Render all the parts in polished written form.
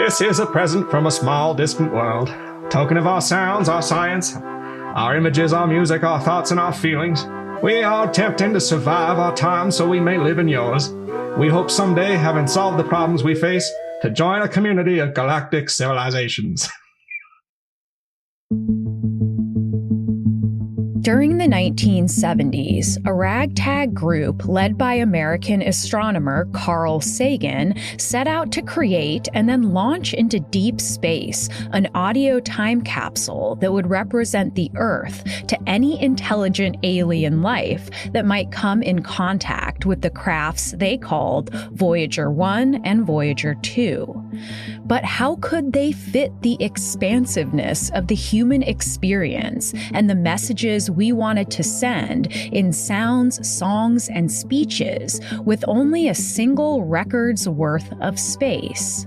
This is a present from a small, distant world. Token of our sounds, our science, our images, our music, our thoughts, and our feelings. We are attempting to survive our time so we may live in yours. We hope someday, having solved the problems we face, to join a community of galactic civilizations. During the 1970s, a ragtag group led by American astronomer Carl Sagan set out to create and then launch into deep space an audio time capsule that would represent the Earth to any intelligent alien life that might come in contact with the crafts they called Voyager I and Voyager II. But how could they fit the expansiveness of the human experience and the messages we wanted to send in sounds, songs, and speeches with only a single record's worth of space?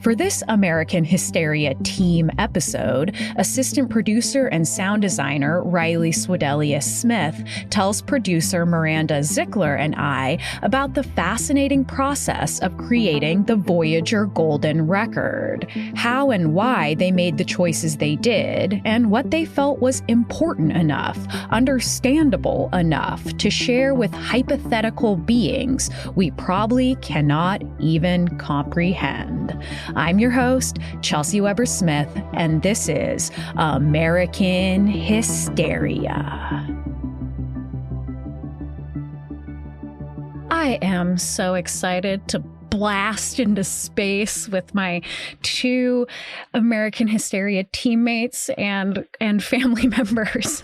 For this American Hysteria team episode, assistant producer and sound designer Riley Swedelius-Smith tells producer Miranda Zickler and I about the fascinating process of creating the Voyager Golden Record, how and why they made the choices they did, and what they felt was important enough, understandable enough to share with hypothetical beings we probably cannot even comprehend. I'm your host, Chelsey Weber-Smith, and this is American Hysteria. I am so excited to blast into space with my two American Hysteria teammates and family members.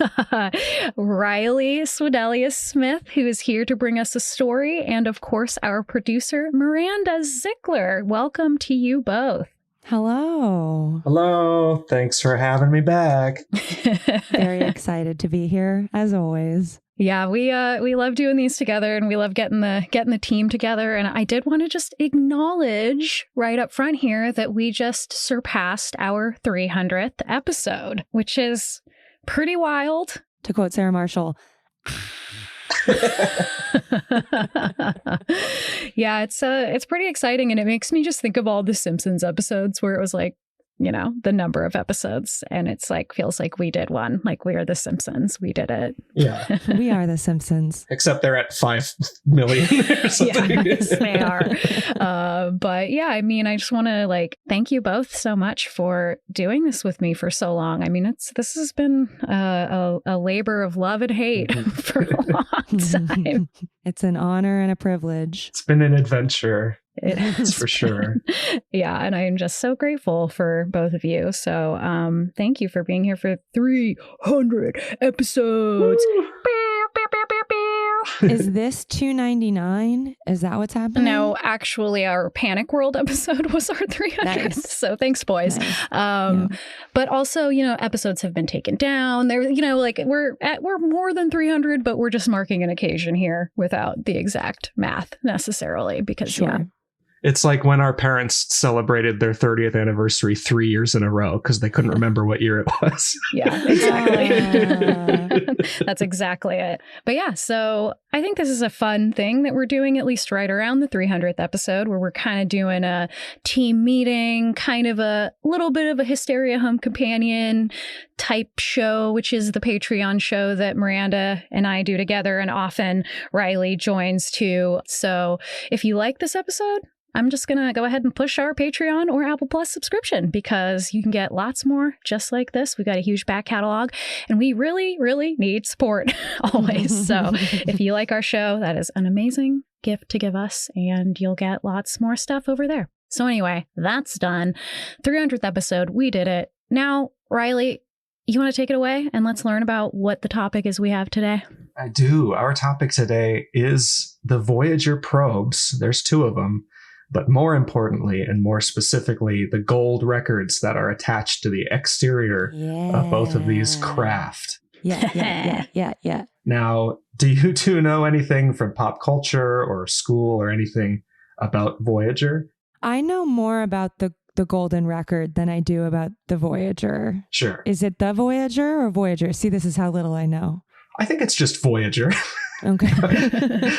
Riley Swedelius-Smith, who is here to bring us a story, and of course our producer Miranda Zickler. Welcome to you both. Hello. Hello. Thanks for having me back. Very excited to be here, as always. Yeah, we love doing these together, and we love getting the team together. And I did want to just acknowledge right up front here that we just surpassed our 300th episode, which is pretty wild. To quote Sarah Marshall. Yeah, it's pretty exciting, and it makes me just think of all the Simpsons episodes where it was like, you know, the number of episodes, and it's like feels like we did one, like we are the Simpsons, we did it. Yeah. We are the Simpsons. Except they're at 5 million or something. Yeah, yes, they are. But yeah, I mean, I just want to thank you both so much for doing this with me for so long. I mean, this has been a labor of love and hate for a long time. It's an honor and a privilege. It's been an adventure. It's for sure. Yeah, and I am just so grateful for both of you. So thank you for being here for 300 episodes. Is this 299? Is that what's happening? No, actually, our Panic World episode was our 300th. Nice. So thanks, boys. Nice. Yeah. But also, episodes have been taken down. There, we're more than 300, but we're just marking an occasion here without the exact math necessarily, because sure. Yeah. It's like when our parents celebrated their 30th anniversary 3 years in a row because they couldn't remember what year it was. Yeah, exactly. That's exactly it. But yeah, so I think this is a fun thing that we're doing at least right around the 300th episode, where we're kind of doing a team meeting, kind of a little bit of a Hysteria Home Companion type show, which is the Patreon show that Miranda and I do together, and often Riley joins too. So if you like this episode, I'm just going to go ahead and push our Patreon or Apple Plus subscription, because you can get lots more just like this. We've got a huge back catalog, and we really, really need support always. So if you like our show, that is an amazing gift to give us, and you'll get lots more stuff over there. So anyway, that's done. 300th episode. We did it. Now, Riley, you want to take it away and let's learn about what the topic is we have today? I do. Our topic today is the Voyager probes. There's 2 of them. But more importantly, and more specifically, the gold records that are attached to the exterior of both of these craft. Yeah. Now, do you 2 know anything from pop culture or school or anything about Voyager? I know more about the Golden Record than I do about the Voyager. Sure. Is it the Voyager or Voyager? See, this is how little I know. I think it's just Voyager. Okay.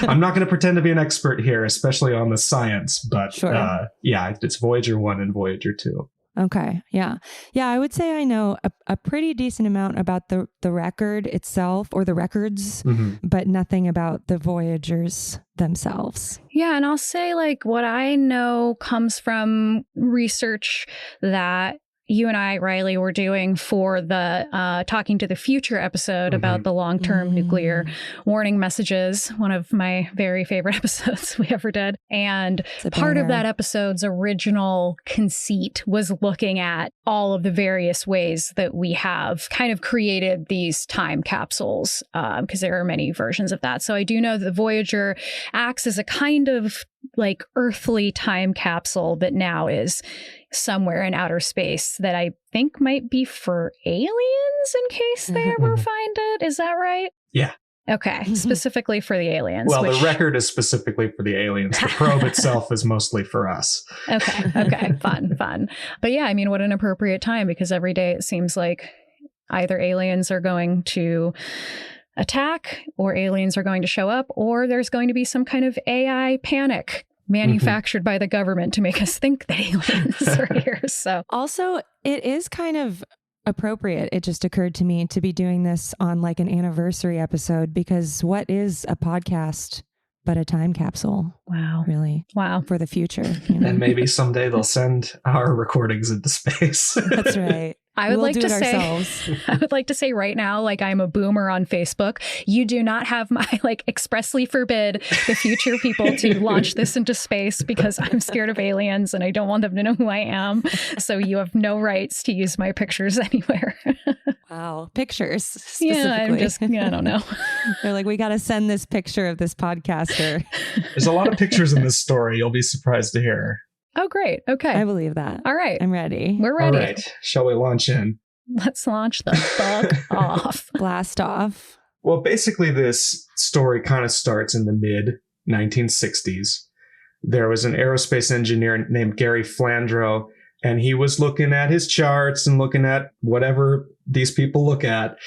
I'm not going to pretend to be an expert here, especially on the science, but Sure. It's Voyager I and Voyager II. Okay. Yeah. Yeah. I would say I know a pretty decent amount about the record itself or the records, but nothing about the Voyagers themselves. Yeah. And I'll say like what I know comes from research that you and I, Riley, were doing for the Talking to the Future episode about the long-term nuclear warning messages, one of my very favorite episodes we ever did. And part of that episode's original conceit was looking at all of the various ways that we have kind of created these time capsules, because there are many versions of that. So I do know that the Voyager acts as a kind of like earthly time capsule that now is somewhere in outer space that I think might be for aliens in case they ever find it. Is that right? Yeah. Okay. Specifically for the aliens. Well, the record is specifically for the aliens. The probe itself is mostly for us. Okay. Fun. But yeah, I mean, what an appropriate time, because every day it seems like either aliens are going to attack or aliens are going to show up, or there's going to be some kind of AI panic manufactured by the government to make us think that aliens are here. So also, it is kind of appropriate, it just occurred to me, to be doing this on like an anniversary episode, because what is a podcast but a time capsule? Wow. Really? Wow. For the future. You know? And maybe someday they'll send our recordings into space. That's right. I would We'll like do to it say, ourselves. I would like to say right now, like I'm a boomer on Facebook. You do not have my like expressly forbid the future people to launch this into space because I'm scared of aliens and I don't want them to know who I am. So you have no rights to use my pictures anywhere. Wow. Pictures. Specifically. I don't know. They're like, we got to send this picture of this podcaster. There's a lot of pictures in this story. You'll be surprised to hear. Oh, great. Okay. I believe that. All right. I'm ready. We're ready. All right. Shall we launch in? Let's launch the fuck off. Blast off. Well, basically, this story kind of starts in the mid 1960s. There was an aerospace engineer named Gary Flandreau, and he was looking at his charts and looking at whatever these people look at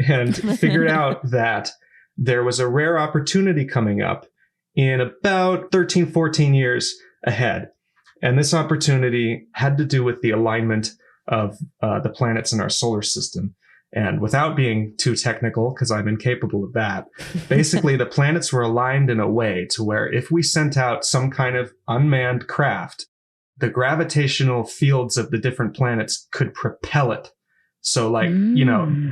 and figured out that there was a rare opportunity coming up in about 13, 14 years ahead. And this opportunity had to do with the alignment of the planets in our solar system. And without being too technical, because I'm incapable of that, basically the planets were aligned in a way to where if we sent out some kind of unmanned craft, the gravitational fields of the different planets could propel it. So like,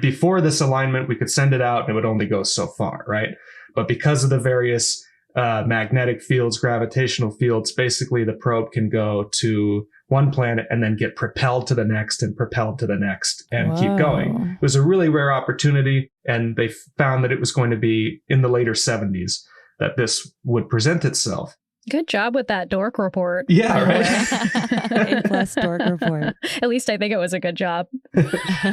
before this alignment, we could send it out and it would only go so far, right? But because of the various magnetic fields, gravitational fields, basically the probe can go to one planet and then get propelled to the next and propelled to the next and keep going. It was a really rare opportunity, and they found that it was going to be in the later 70s that this would present itself. Good job with that dork report. Yeah, right. A+ dork report. At least I think it was a good job.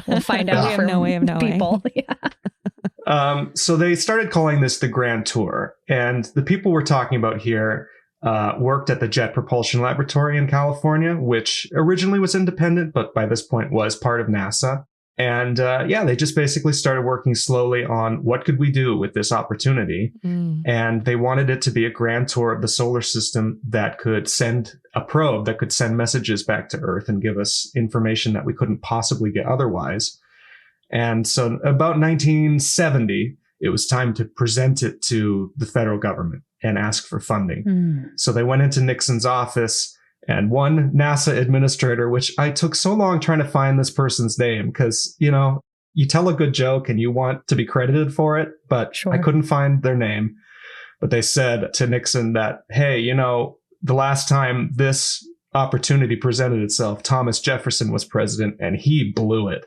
We'll find out from no way of knowing. people. Yeah. So they started calling this the Grand Tour, and the people we're talking about here worked at the Jet Propulsion Laboratory in California, which originally was independent, but by this point was part of NASA. And they just basically started working slowly on what could we do with this opportunity. And they wanted it to be a grand tour of the solar system that could send a probe that could send messages back to Earth and give us information that we couldn't possibly get otherwise. And so about 1970, it was time to present it to the federal government and ask for funding. So they went into Nixon's office, and one NASA administrator, which I took so long trying to find this person's name because, you tell a good joke and you want to be credited for it, but I couldn't find their name. But they said to Nixon that, hey, the last time this opportunity presented itself, Thomas Jefferson was president and he blew it.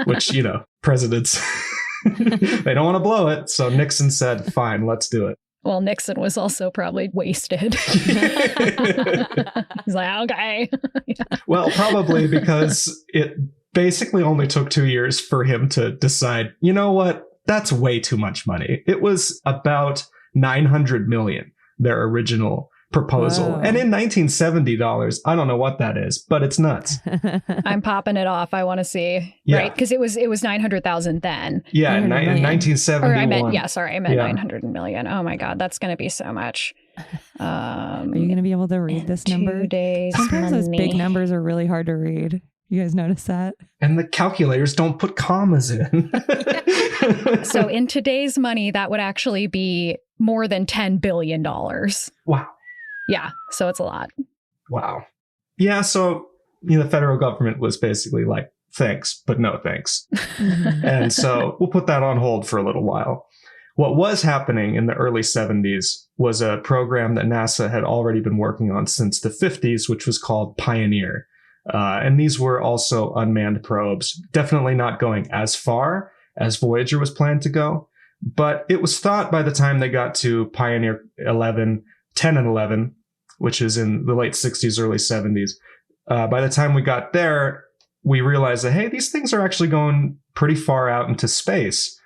Which, presidents, they don't want to blow it. So Nixon said, fine, let's do it. Well, Nixon was also probably wasted. He's like, okay. Well, probably because it basically only took 2 years for him to decide, you know what, that's way too much money. It was about $900 million, their original proposal. Whoa. And in 1970 dollars, I don't know what that is, but it's nuts. I'm popping it off. I want to see. Yeah. Right? Because it was 900,000 then. Yeah, in 1971. Or I meant 900 million. Oh my God, that's going to be so much. Are you going to be able to read this number? 2 days. Sometimes those money. big numbers are really hard to read. You guys notice that? And the calculators don't put commas in. So in today's money, that would actually be more than $10 billion. Wow. Yeah. So it's a lot. Wow. Yeah. So, the federal government was basically like, thanks, but no thanks. And so we'll put that on hold for a little while. What was happening in the early 70s was a program that NASA had already been working on since the 50s, which was called Pioneer. And these were also unmanned probes, definitely not going as far as Voyager was planned to go. But it was thought by the time they got to Pioneer 10 and 11, which is in the late 60s, early 70s, by the time we got there, we realized that, hey, these things are actually going pretty far out into space.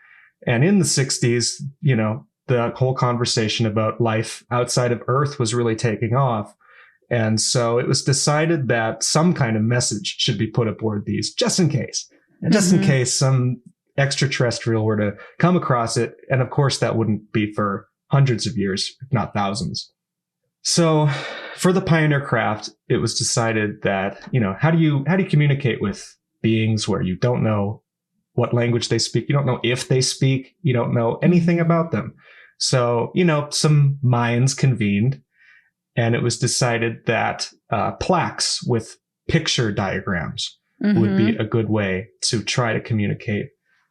And in the 60s, the whole conversation about life outside of Earth was really taking off. And so it was decided that some kind of message should be put aboard these, just in case. And just in case some extraterrestrial were to come across it. And of course, that wouldn't be for hundreds of years, if not thousands. So for the Pioneer craft, it was decided that, how do you communicate with beings where you don't know what language they speak? You don't know if they speak. You don't know anything about them. So, some minds convened. And it was decided that plaques with picture diagrams would be a good way to try to communicate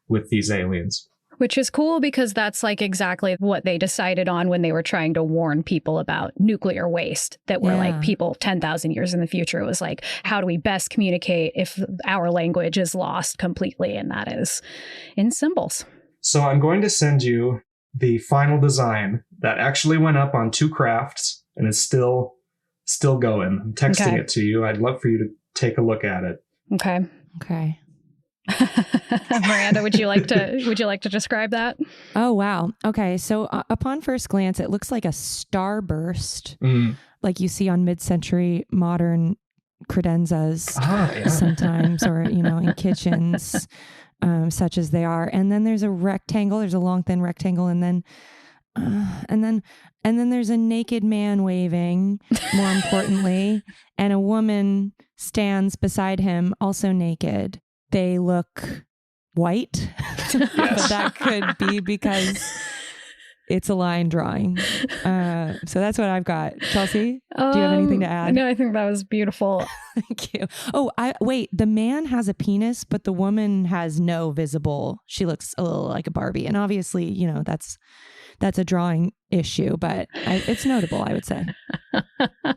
with these aliens. Which is cool because that's like exactly what they decided on when they were trying to warn people about nuclear waste that were like people 10,000 years in the future. It was like, how do we best communicate if our language is lost completely? And that is in symbols. So I'm going to send you the final design that actually went up on 2 crafts. And it's still going. I'm texting it to you. I'd love for you to take a look at it. Okay. Miranda, would you like to describe that? Oh, wow. Okay. So upon first glance, it looks like a starburst, like you see on mid-century modern credenzas sometimes, or, in kitchens, such as they are. And then there's a rectangle. There's a long, thin rectangle. And then there's a naked man waving, more importantly, and a woman stands beside him, also naked. They look white, but that could be because it's a line drawing. So that's what I've got. Chelsey, do you have anything to add? No, I think that was beautiful. Thank you. Oh, wait, the man has a penis, but the woman has no visible. She looks a little like a Barbie. And obviously, that's a drawing issue, but it's notable, I would say.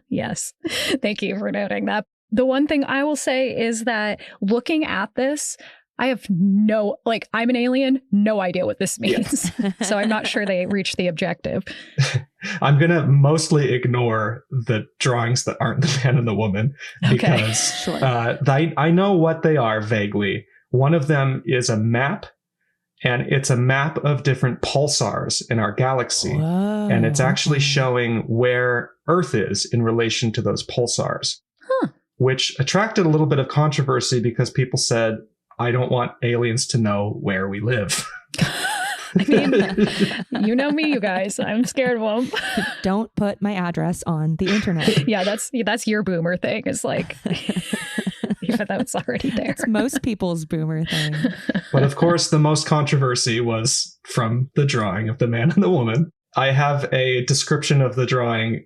Yes. Thank you for noting that. The one thing I will say is that looking at this, I have I'm an alien, no idea what this means. Yeah. So I'm not sure they reached the objective. I'm going to mostly ignore the drawings that aren't the man and the woman because I know what they are vaguely. One of them is a map. And it's a map of different pulsars in our galaxy. Whoa, and it's actually showing where Earth is in relation to those pulsars, which attracted a little bit of controversy because people said, I don't want aliens to know where we live. I mean, you know me, you guys. I'm scared of them. Don't put my address on the internet. Yeah, that's your boomer thing. It's like... Even though it's already there. It's most people's boomer thing. But of course, the most controversy was from the drawing of the man and the woman. I have a description of the drawing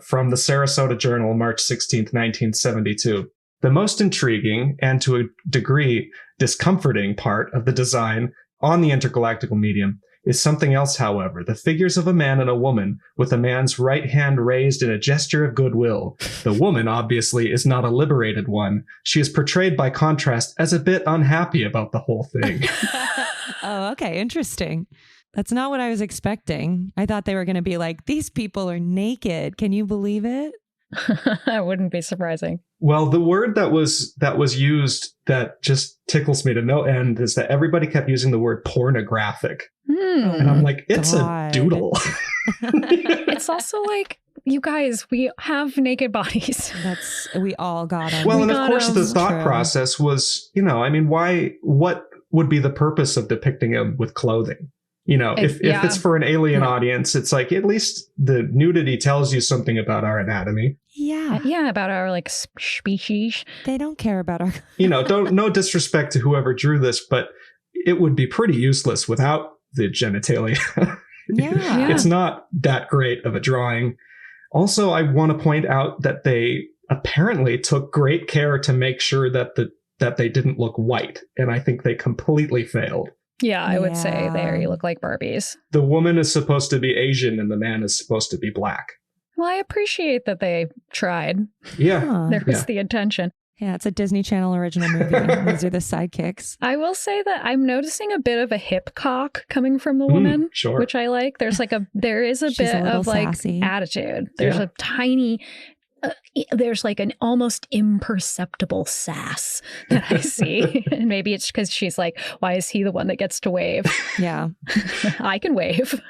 from the Sarasota Journal, March 16th, 1972. The most intriguing and to a degree discomforting part of the design on the intergalactical medium is something else, however. The figures of a man and a woman, with a man's right hand raised in a gesture of goodwill. The woman, obviously, is not a liberated one. She is portrayed by contrast as a bit unhappy about the whole thing. Oh, okay. Interesting. That's not what I was expecting. I thought they were going to be like, these people are naked. Can you believe it? That wouldn't be surprising. Well, the word that was used that just tickles me to no end is that everybody kept using the word pornographic. And I'm like, it's a doodle. It's also like you guys, we have naked bodies. We all got them. Well, and of course the thought True. process was, what would be the purpose of depicting him with clothing? If it's for an alien audience, it's like, at least the nudity tells you something about our anatomy. Yeah. Yeah, about our species. They don't care about our... No disrespect to whoever drew this, but it would be pretty useless without the genitalia. Yeah. It's not that great of a drawing. Also, I want to point out that they apparently took great care to make sure that they didn't look white. And I think they completely failed. Yeah, I would say there you look like Barbies. The woman is supposed to be Asian and the man is supposed to be black. Well, I appreciate that they tried. Yeah. There was the intention. Yeah, it's a Disney Channel original movie. These are the sidekicks. I will say that I'm noticing a bit of a hip cock coming from the woman, sure. which I like. There is a bit of sassy. attitude. There's a tiny... there's an almost imperceptible sass that I see. And maybe it's because she's like, why is he the one that gets to wave? Yeah. I can wave.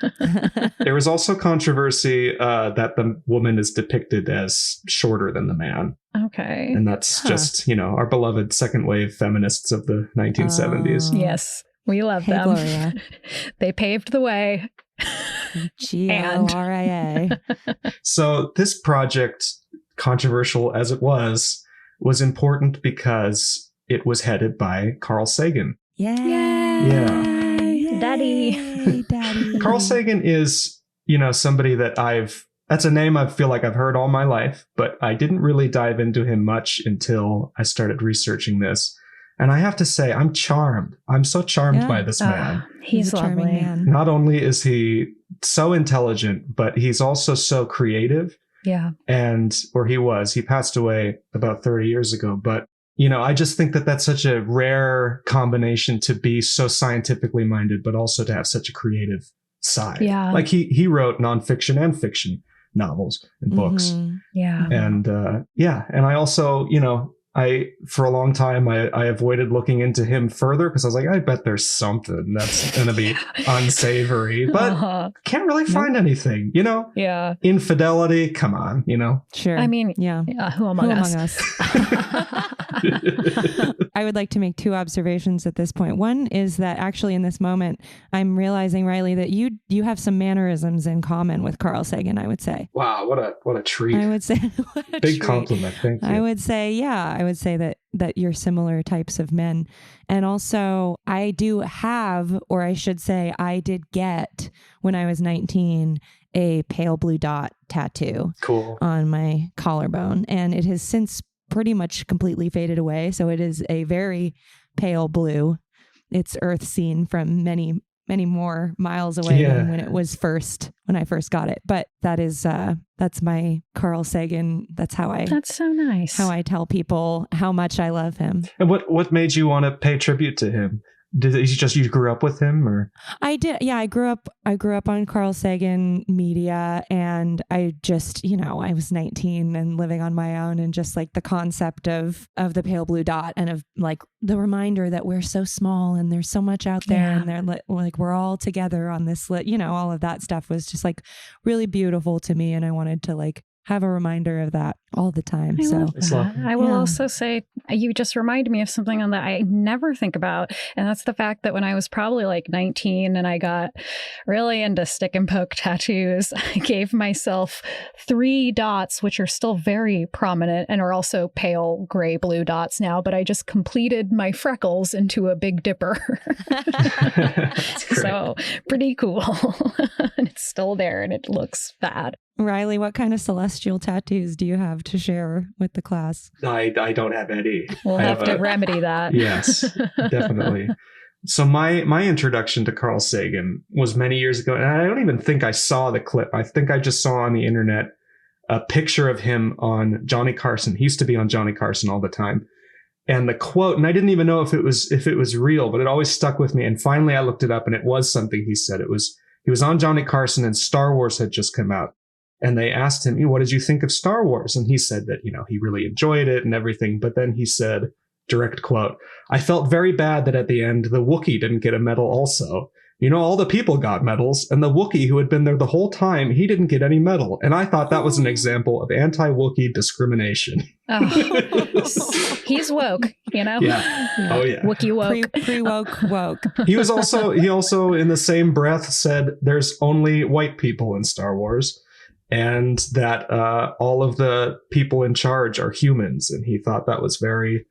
There was also controversy that the woman is depicted as shorter than the man. Okay. And that's just, our beloved second wave feminists of the 1970s. Yes. We love them. Gloria. They paved the way. Gloria. So this project, controversial as it was important because it was headed by Carl Sagan. Yay. Yeah. Daddy. Carl Sagan is, somebody that that's a name I feel like I've heard all my life, but I didn't really dive into him much until I started researching this. And I have to say, I'm charmed. I'm so charmed by this man. He's a charming lovely. man. Not only is he so intelligent, but he's also so creative. Yeah. He passed away about 30 years ago. But, I just think that that's such a rare combination to be so scientifically minded, but also to have such a creative side. Yeah. Like he wrote nonfiction and fiction novels and books. Mm-hmm. Yeah. And and I also, for a long time, I avoided looking into him further because I was like, I bet there's something that's going to be unsavory, but can't really find anything, Yeah. Infidelity, come on, Sure. I mean, yeah. Who among us? I would like to make two observations at this point. One is that actually in this moment, I'm realizing, Riley, that you have some mannerisms in common with Carl Sagan, I would say. Wow, what a treat. I would say Big compliment. Thank you. I would say that you're similar types of men. And also I do have, or I should say I did get when I was 19, a pale blue dot tattoo on my collarbone. And it has since pretty much completely faded away. So it is a very pale blue. It's Earth seen from many, many more miles away than when I first got it. But that's my Carl Sagan. That's so nice. How I tell people how much I love him. And what made you want to pay tribute to him? You grew up with him, or? I did. Yeah, I grew up on Carl Sagan media, and I just, I was 19 and living on my own, and just like the concept of the pale blue dot, and of like the reminder that we're so small and there's so much out there, and they're like we're all together on this, all of that stuff was just like really beautiful to me, and I wanted to like have a reminder of that all the time. I will also say, you just reminded me of something that I never think about. And that's the fact that when I was probably like 19 and I got really into stick and poke tattoos, I gave myself 3 dots, which are still very prominent and are also pale gray blue dots now. But I just completed my freckles into a Big Dipper. So pretty cool. And it's still there and it looks bad. Riley, what kind of celestial tattoos do you have to share with the class? I don't have any. We'll have to remedy that. Yes, definitely. So my introduction to Carl Sagan was many years ago, and I don't even think I saw the clip. I think I just saw on the internet a picture of him on Johnny Carson. He used to be on Johnny Carson all the time. And the quote, and I didn't even know if it was real, but it always stuck with me. And finally I looked it up, and it was something he said. He was on Johnny Carson, and Star Wars had just come out. And they asked him, what did you think of Star Wars? And he said that, he really enjoyed it and everything. But then he said, direct quote, I felt very bad that at the end, the Wookiee didn't get a medal also. all the people got medals, and the Wookiee who had been there the whole time, he didn't get any medal. And I thought that was an example of anti-Wookiee discrimination. Oh, he's woke, Yeah. Oh, yeah. Wookiee woke. Pre-woke. He also, in the same breath, said there's only white people in Star Wars, and that all of the people in charge are humans. And he thought that was very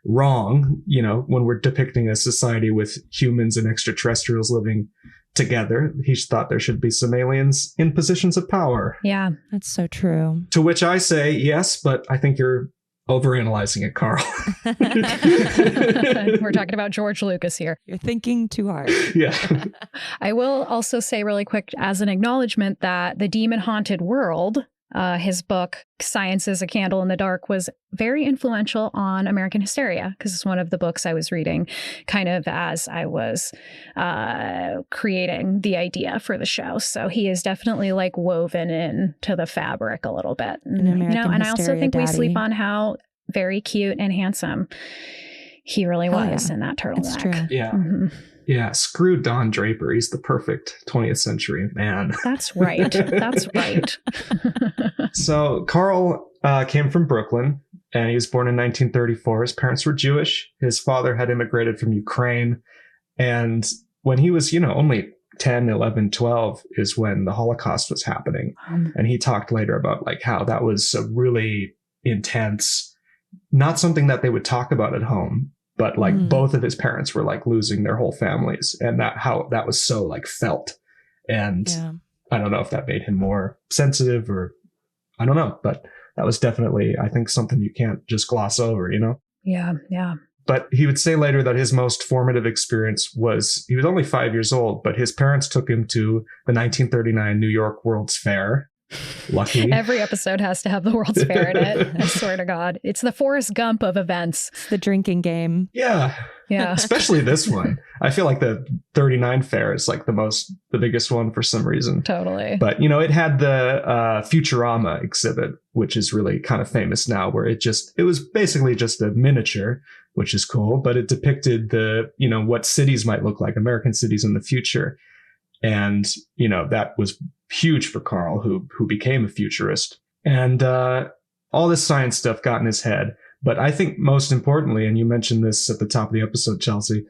wrong, when we're depicting a society with humans and extraterrestrials living together. He thought there should be some aliens in positions of power. Yeah. That's so true. To which I say, yes, but I think you're overanalyzing it, Carl. We're talking about George Lucas here. You're thinking too hard. Yeah. I will also say really quick as an acknowledgement that The Demon Haunted World, his book, Science is a Candle in the Dark, was very influential on American Hysteria, because it's one of the books I was reading kind of as I was creating the idea for the show. So he is definitely like woven into the fabric a little bit. And I also think we sleep on how very cute and handsome he really was in that turtleneck. That's true. Yeah. Mm-hmm. Yeah, screw Don Draper. He's the perfect 20th century man. That's right. That's right. So Carl came from Brooklyn, and he was born in 1934. His parents were Jewish. His father had immigrated from Ukraine. And when he was, only 10, 11, 12 is when the Holocaust was happening. And he talked later about like how that was a really intense, not something that they would talk about at home. But like both of his parents were like losing their whole families, and how that was so like felt. And I don't know if that made him more sensitive, or I don't know, but that was definitely, I think, something you can't just gloss over, Yeah. Yeah. But he would say later that his most formative experience was, he was only 5 years old, but his parents took him to the 1939 New York World's Fair. Lucky. Every episode has to have the World's Fair in it. I swear to God. It's the Forrest Gump of events. It's the drinking game. Yeah. Yeah. Especially this one. I feel like the 39 fair is like the biggest one for some reason. Totally. But, it had the Futurama exhibit, which is really kind of famous now, where it was basically just a miniature, which is cool, but it depicted what cities might look like, American cities in the future. And, that was huge for Carl, who became a futurist. And all this science stuff got in his head. But I think most importantly, and you mentioned this at the top of the episode, Chelsey,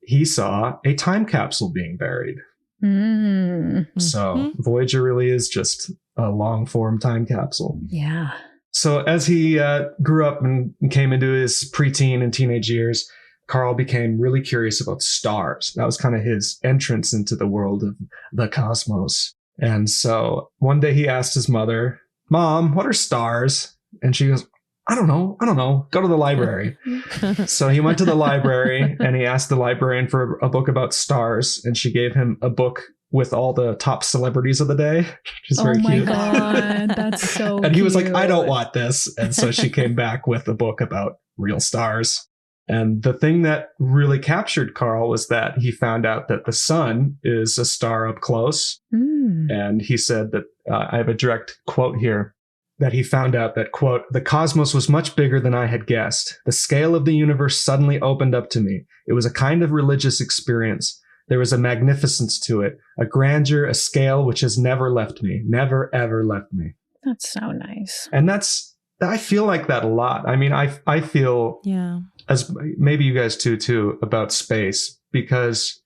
he saw a time capsule being buried. Mm-hmm. So Voyager really is just a long form time capsule. Yeah. So as he grew up and came into his preteen and teenage years, Carl became really curious about stars. That was kind of his entrance into the world of the cosmos. And so one day he asked his mother, "Mom, what are stars?" And she goes, I don't know. Go to the library." So he went to the library and he asked the librarian for a book about stars. And she gave him a book with all the top celebrities of the day, which is very cute. Oh my God, that's so And he was like, cute. "I don't want this." And so she came back with a book about real stars. And the thing that really captured Carl was that he found out that the sun is a star up close. And he said that, I have a direct quote here, that he found out that, quote, "The cosmos was much bigger than I had guessed. The scale of the universe suddenly opened up to me. It was a kind of religious experience. There was a magnificence to it, a grandeur, a scale which has never left me, never, ever left me." That's so nice. And I feel like that a lot. I mean, I feel, as maybe you guys too, about space, because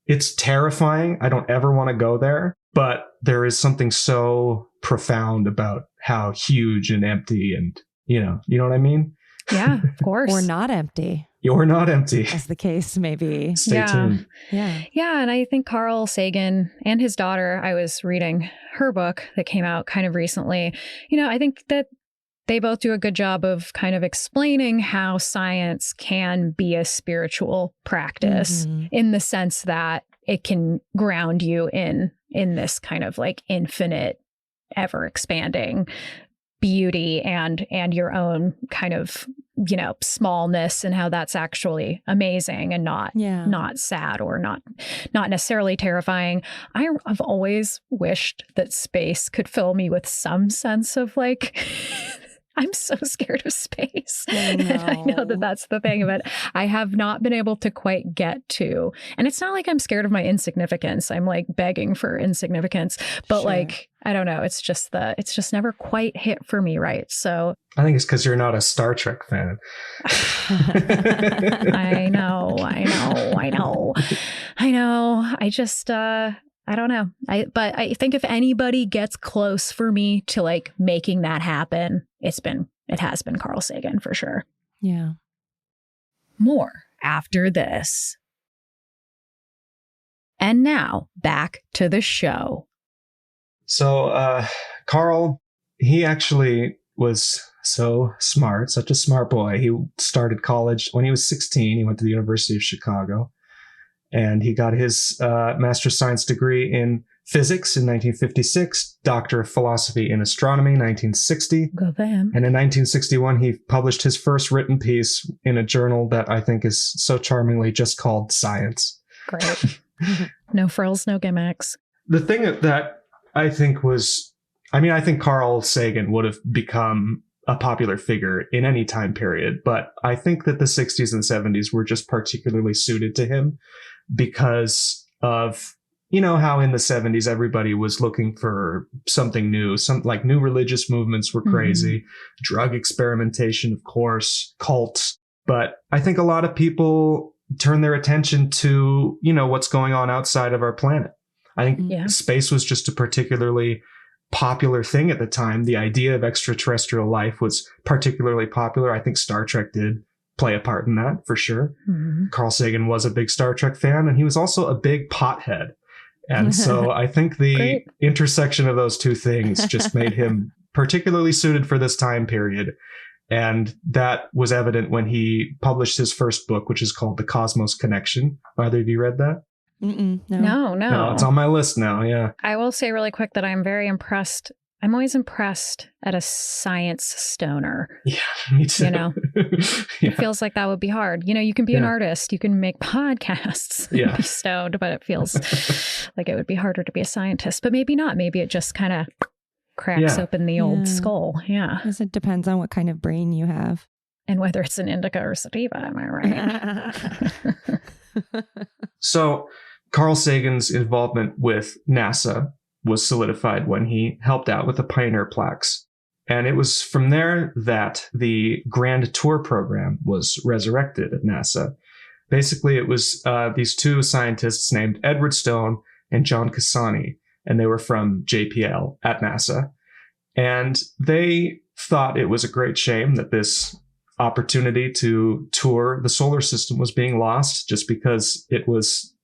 it's terrifying. I don't ever want to go there, but there is something so profound about how huge and empty, and you know what I mean? Yeah, of course. Or not empty. You're not empty, as the case may be. Stay tuned. Yeah. And I think Carl Sagan and his daughter, I was reading her book that came out kind of recently. I think that they both do a good job of kind of explaining how science can be a spiritual practice in the sense that it can ground you in this kind of like infinite, ever expanding beauty and your own kind of, smallness, and how that's actually amazing and not sad or not necessarily terrifying. I've always wished that space could fill me with some sense of like I'm so scared of space. I know. And I know that that's the thing, but I have not been able to quite get to. And it's not like I'm scared of my insignificance. I'm like begging for insignificance, but Sure. like, I don't know. It's just never quite hit for me. Right. So I think it's because you're not a Star Trek fan. I know. I just, I don't know. But I think if anybody gets close for me to like making that happen, it has been Carl Sagan for sure. Yeah. More after this. And now back to the show. So Carl, he actually was so smart, such a smart boy. He started college when he was 16. He went to the University of Chicago, and he got his master's science degree in physics in 1956, Doctor of Philosophy in Astronomy 1960. Go for him. And in 1961, he published his first written piece in a journal that I think is so charmingly just called Science. Great. No frills, no gimmicks. The thing that I think was, I think Carl Sagan would have become a popular figure in any time period, but I think that the 60s and 70s were just particularly suited to him because of, how in the 70s everybody was looking for something new, some like new religious movements were crazy, drug experimentation, of course, cults. But I think a lot of people turn their attention to, what's going on outside of our planet. I think space was just a particularly popular thing at the time. The idea of extraterrestrial life was particularly popular. I think Star Trek did play a part in that for sure. Mm-hmm. Carl Sagan was a big Star Trek fan, and he was also a big pothead. And so I think the intersection of those two things just made him particularly suited for this time period. And that was evident when he published his first book, which is called The Cosmos Connection. Either of you read that? No. It's on my list now. Yeah. I will say really quick that I'm very impressed. I'm always impressed at a science stoner. Yeah, me too. It feels like that would be hard. You can be an artist, you can make podcasts, and be stoned, but it feels like it would be harder to be a scientist. But maybe not. Maybe it just kind of cracks open the old skull. Yeah. Because it depends on what kind of brain you have. And whether it's an indica or sativa, am I right? So Carl Sagan's involvement with NASA was solidified when he helped out with the Pioneer plaques. And it was from there that the Grand Tour program was resurrected at NASA. Basically, it was these two scientists named Edward Stone and John Cassani, and they were from JPL at NASA. And they thought it was a great shame that this opportunity to tour the solar system was being lost just because it was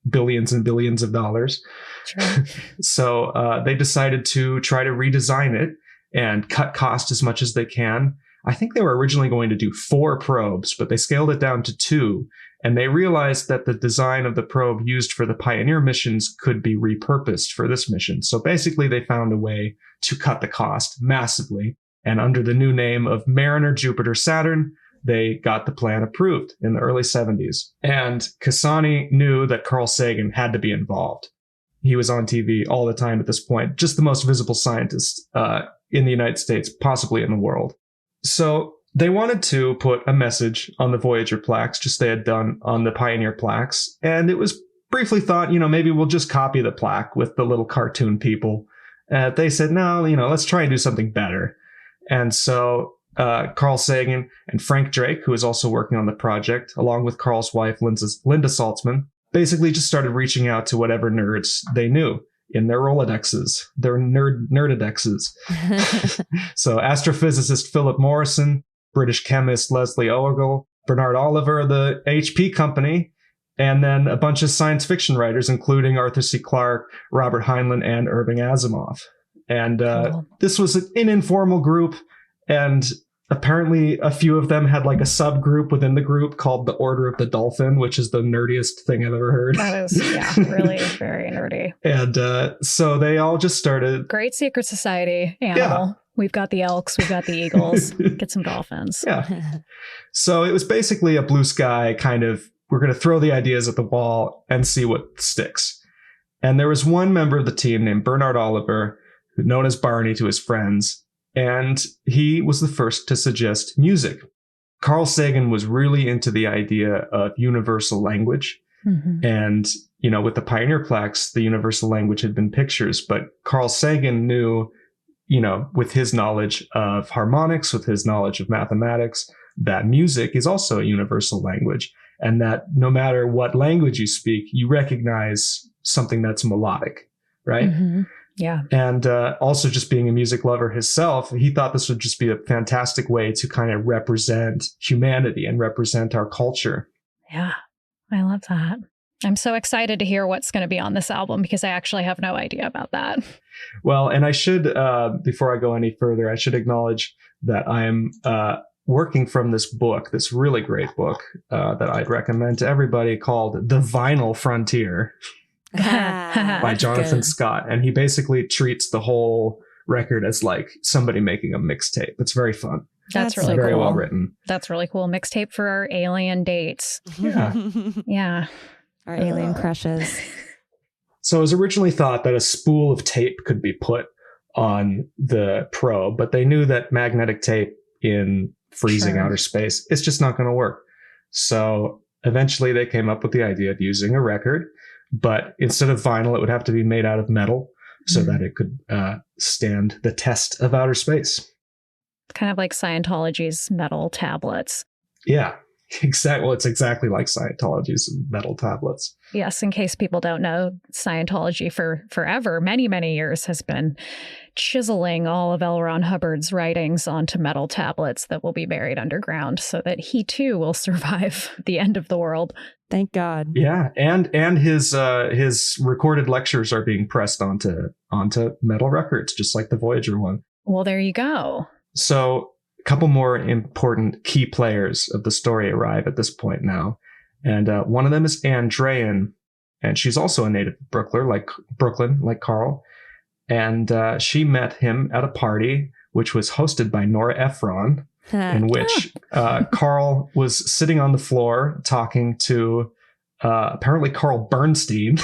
billions and billions of dollars. Sure. So they decided to try to redesign it and cut cost as much as they can. I think they were originally going to do 4 probes, but they scaled it down to 2. And they realized that the design of the probe used for the Pioneer missions could be repurposed for this mission. So basically, they found a way to cut the cost massively. And under the new name of Mariner, Jupiter, Saturn, they got the plan approved in the early 70s. And Cassani knew that Carl Sagan had to be involved. He was on TV all the time at this point, just the most visible scientist in the United States, possibly in the world. So they wanted to put a message on the Voyager plaques, just they had done on the Pioneer plaques. And it was briefly thought, maybe we'll just copy the plaque with the little cartoon people. They said, no, let's try and do something better. And so Carl Sagan and Frank Drake, who was also working on the project, along with Carl's wife, Linda Saltzman, basically just started reaching out to whatever nerds they knew in their Rolodexes, their nerdodexes. So astrophysicist Philip Morrison, British chemist Leslie Ogle, Bernard Oliver of the HP company, and then a bunch of science fiction writers, including Arthur C. Clarke, Robert Heinlein, and Irving Asimov. And this was an informal group, and apparently a few of them had like a subgroup within the group called the Order of the Dolphin, which is the nerdiest thing I've ever heard. That is, really very nerdy. And so they all just started. Great secret society animal. Yeah. We've got the elks, we've got the eagles, get some dolphins. Yeah. So it was basically a blue sky kind of, we're going to throw the ideas at the wall and see what sticks. And there was one member of the team named Bernard Oliver, known as Barney to his friends, And he was the first to suggest music. Carl Sagan was really into the idea of universal language. Mm-hmm. And, with the Pioneer plaques, the universal language had been pictures. But Carl Sagan knew, with his knowledge of harmonics, with his knowledge of mathematics, that music is also a universal language. And that no matter what language you speak, you recognize something that's melodic, right? Mm-hmm. Yeah. And also just being a music lover himself, he thought this would just be a fantastic way to kind of represent humanity and represent our culture. Yeah, I love that. I'm so excited to hear what's going to be on this album because I actually have no idea about that. Well, and I should, before I go any further, I should acknowledge that I'm working from this book, this really great book that I'd recommend to everybody called The Vinyl Frontier. By Jonathan Scott. And he basically treats the whole record as like somebody making a mixtape. It's very fun. That's really very cool. well written. That's really cool. Mixtape for our alien dates. Yeah. Yeah. Our alien crushes. So it was originally thought that a spool of tape could be put on the probe, but they knew that magnetic tape in freezing outer space, it's just not going to work. So eventually they came up with the idea of using a record. But instead of vinyl, it would have to be made out of metal so that it could stand the test of outer space. Kind of like Scientology's metal tablets. Yeah, exactly. Well, it's exactly like Scientology's metal tablets. Yes, in case people don't know, Scientology for forever, many, many years has been chiseling all of L. Ron Hubbard's writings onto metal tablets that will be buried underground so that he too will survive the end of the world. Thank God. Yeah, and his recorded lectures are being pressed onto metal records, just like the Voyager one. Well, there you go. So a couple more important key players of the story arrive at this point now. And one of them is Anne Drayan, and she's also a native of Brooklyn, like Carl. And she met him at a party, which was hosted by Nora Ephron, in which Carl was sitting on the floor talking to apparently Carl Bernstein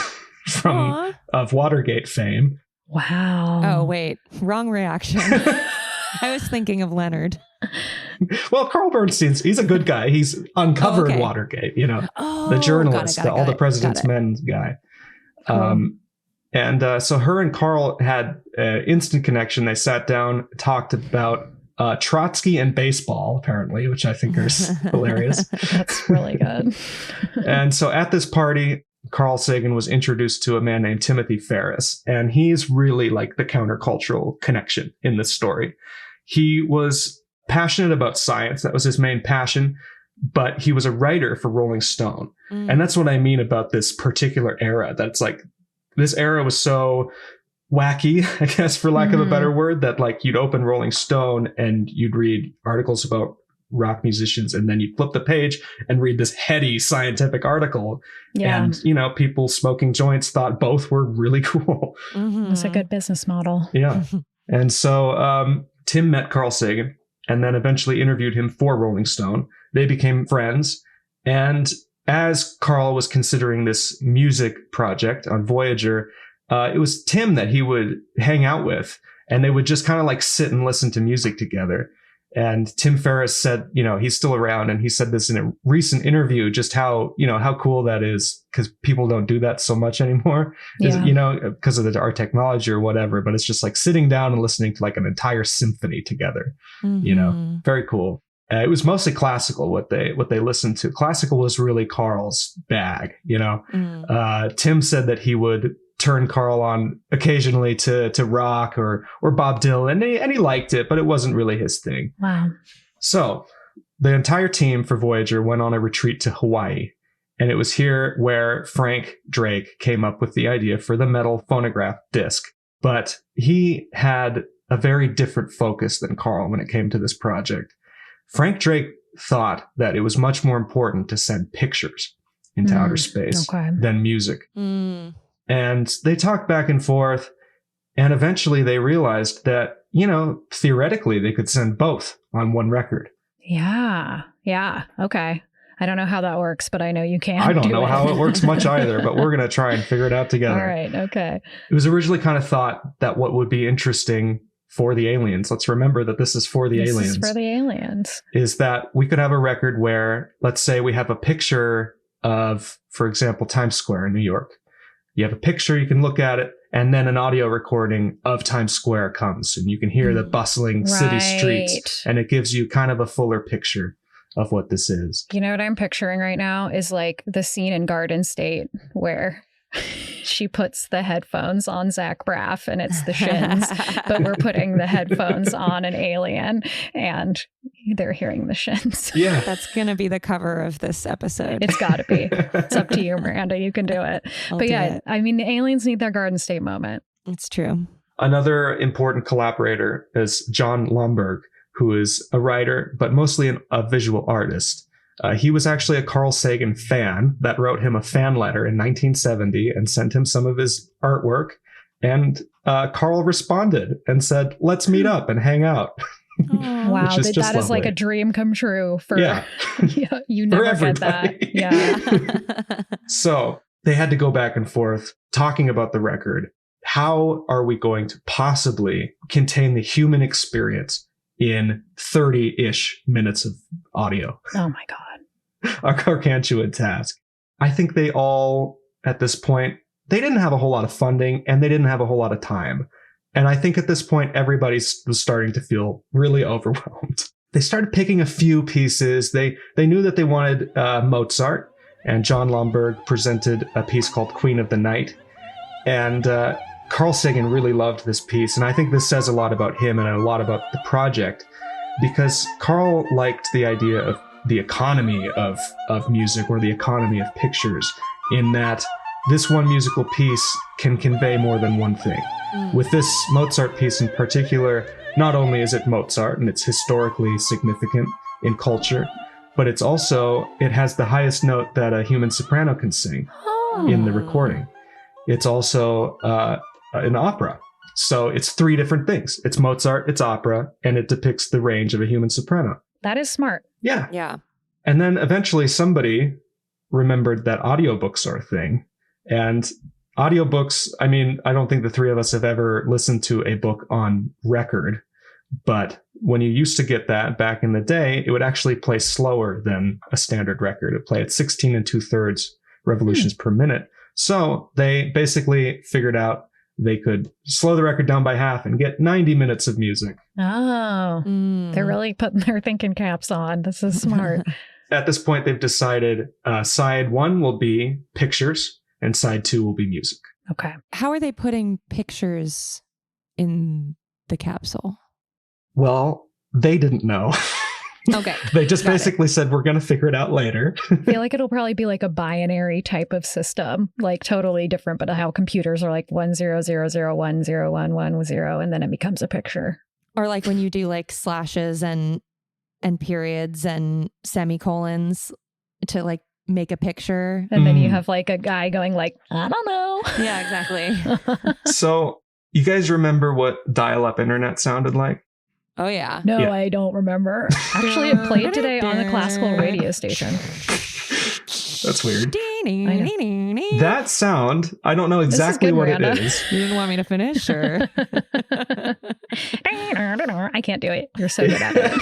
of Watergate fame. Wow. Oh, wait. Wrong reaction. I was thinking of Leonard. Well, Carl Bernstein's, he's a good guy. He's uncovered Watergate, the journalist, all the President's Men guy. Cool. So her and Carl had an instant connection. They sat down, talked about Trotsky and baseball, apparently, which I think is hilarious. That's really good. And so at this party, Carl Sagan was introduced to a man named Timothy Ferris, and he's really like the countercultural connection in this story. He was passionate about science. That was his main passion, but he was a writer for Rolling Stone. And that's what I mean about this particular era. That's like, this era was so wacky, I guess, for lack of a better word, that like you'd open Rolling Stone and you'd read articles about rock musicians, and then you'd flip the page and read this heady scientific article. Yeah. And, people smoking joints thought both were really cool. It's a good business model. Yeah. And so Tim met Carl Sagan and then eventually interviewed him for Rolling Stone. They became friends. And as Carl was considering this music project on Voyager, it was Tim that he would hang out with, and they would just kind of like sit and listen to music together. And Tim Ferriss said, he's still around, and he said this in a recent interview, just how cool that is, because people don't do that so much anymore, because of our technology or whatever. But it's just like sitting down and listening to like an entire symphony together, very cool. It was mostly classical, what they listened to. Classical was really Carl's bag, Tim said that he would turn Carl on occasionally to rock or Bob Dylan, and he liked it, but it wasn't really his thing. Wow. So the entire team for Voyager went on a retreat to Hawaii, and it was here where Frank Drake came up with the idea for the metal phonograph disc. But he had a very different focus than Carl when it came to this project. Frank Drake thought that it was much more important to send pictures into outer space than music. And they talked back and forth, and eventually they realized that, theoretically they could send both on one record. Yeah. Okay. I don't know how that works, but I know you can. I don't know how it works much either, but we're going to try and figure it out together. All right. Okay. It was originally kind of thought that what would be interesting for the aliens. Let's remember that this is for the aliens. This is for the aliens. Is that we could have a record where, let's say we have a picture of, for example, Times Square in New York. You have a picture, you can look at it, and then an audio recording of Times Square comes, and you can hear the bustling city streets, and it gives you kind of a fuller picture of what this is. You know what I'm picturing right now is like the scene in Garden State where she puts the headphones on Zach Braff and it's the Shins, but we're putting the headphones on an alien and they're hearing the Shins. Yeah. That's going to be the cover of this episode. It's got to be. It's up to you, Miranda. You can do it. But yeah, I mean, the aliens need their Garden State moment. It's true. Another important collaborator is John Lomberg, who is a writer, but mostly a visual artist. He was actually a Carl Sagan fan that wrote him a fan letter in 1970 and sent him some of his artwork. And Carl responded and said, "Let's meet up and hang out." Wow, that is like a dream come true for you never get that. Yeah. So they had to go back and forth talking about the record. How are we going to possibly contain the human experience in 30-ish minutes of audio? Oh my God. A gargantuan task. I think they all, at this point, they didn't have a whole lot of funding and they didn't have a whole lot of time. And I think at this point, everybody was starting to feel really overwhelmed. They started picking a few pieces. They knew that they wanted Mozart, and John Lomberg presented a piece called Queen of the Night. And Carl Sagan really loved this piece. And I think this says a lot about him and a lot about the project, because Carl liked the idea of the economy of music, or the economy of pictures, in that this one musical piece can convey more than one thing. With this Mozart piece in particular, not only is it Mozart and it's historically significant in culture, but it has the highest note that a human soprano can sing in the recording. It's also an opera. So it's three different things. It's Mozart, it's opera, and it depicts the range of a human soprano. That is smart. Yeah. Yeah. And then eventually somebody remembered that audiobooks are a thing. And audiobooks, I mean, I don't think the three of us have ever listened to a book on record. But when you used to get that back in the day, it would actually play slower than a standard record. It played at 16 2/3 revolutions per minute. So they basically figured out they could slow the record down by half and get 90 minutes of music. Oh, they're really putting their thinking caps on. This is smart. At this point, they've decided side one will be pictures and side two will be music. Okay. How are they putting pictures in the capsule? Well, they didn't know. Okay. They just basically said, we're going to figure it out later. I feel like it'll probably be like a binary type of system, like totally different, but how computers are like 1000101110, and then it becomes a picture. Or like when you do like slashes and periods and semicolons to like make a picture. And then you have like a guy going like, I don't know. Yeah, exactly. So you guys remember what dial-up internet sounded like? Oh, yeah. No, Yeah. I don't remember. Actually, it played today on the classical radio station. That's weird. That That sound, I don't know exactly good, what Miranda. it is. You didn't want me to finish, or? I can't do it. You're so good at it.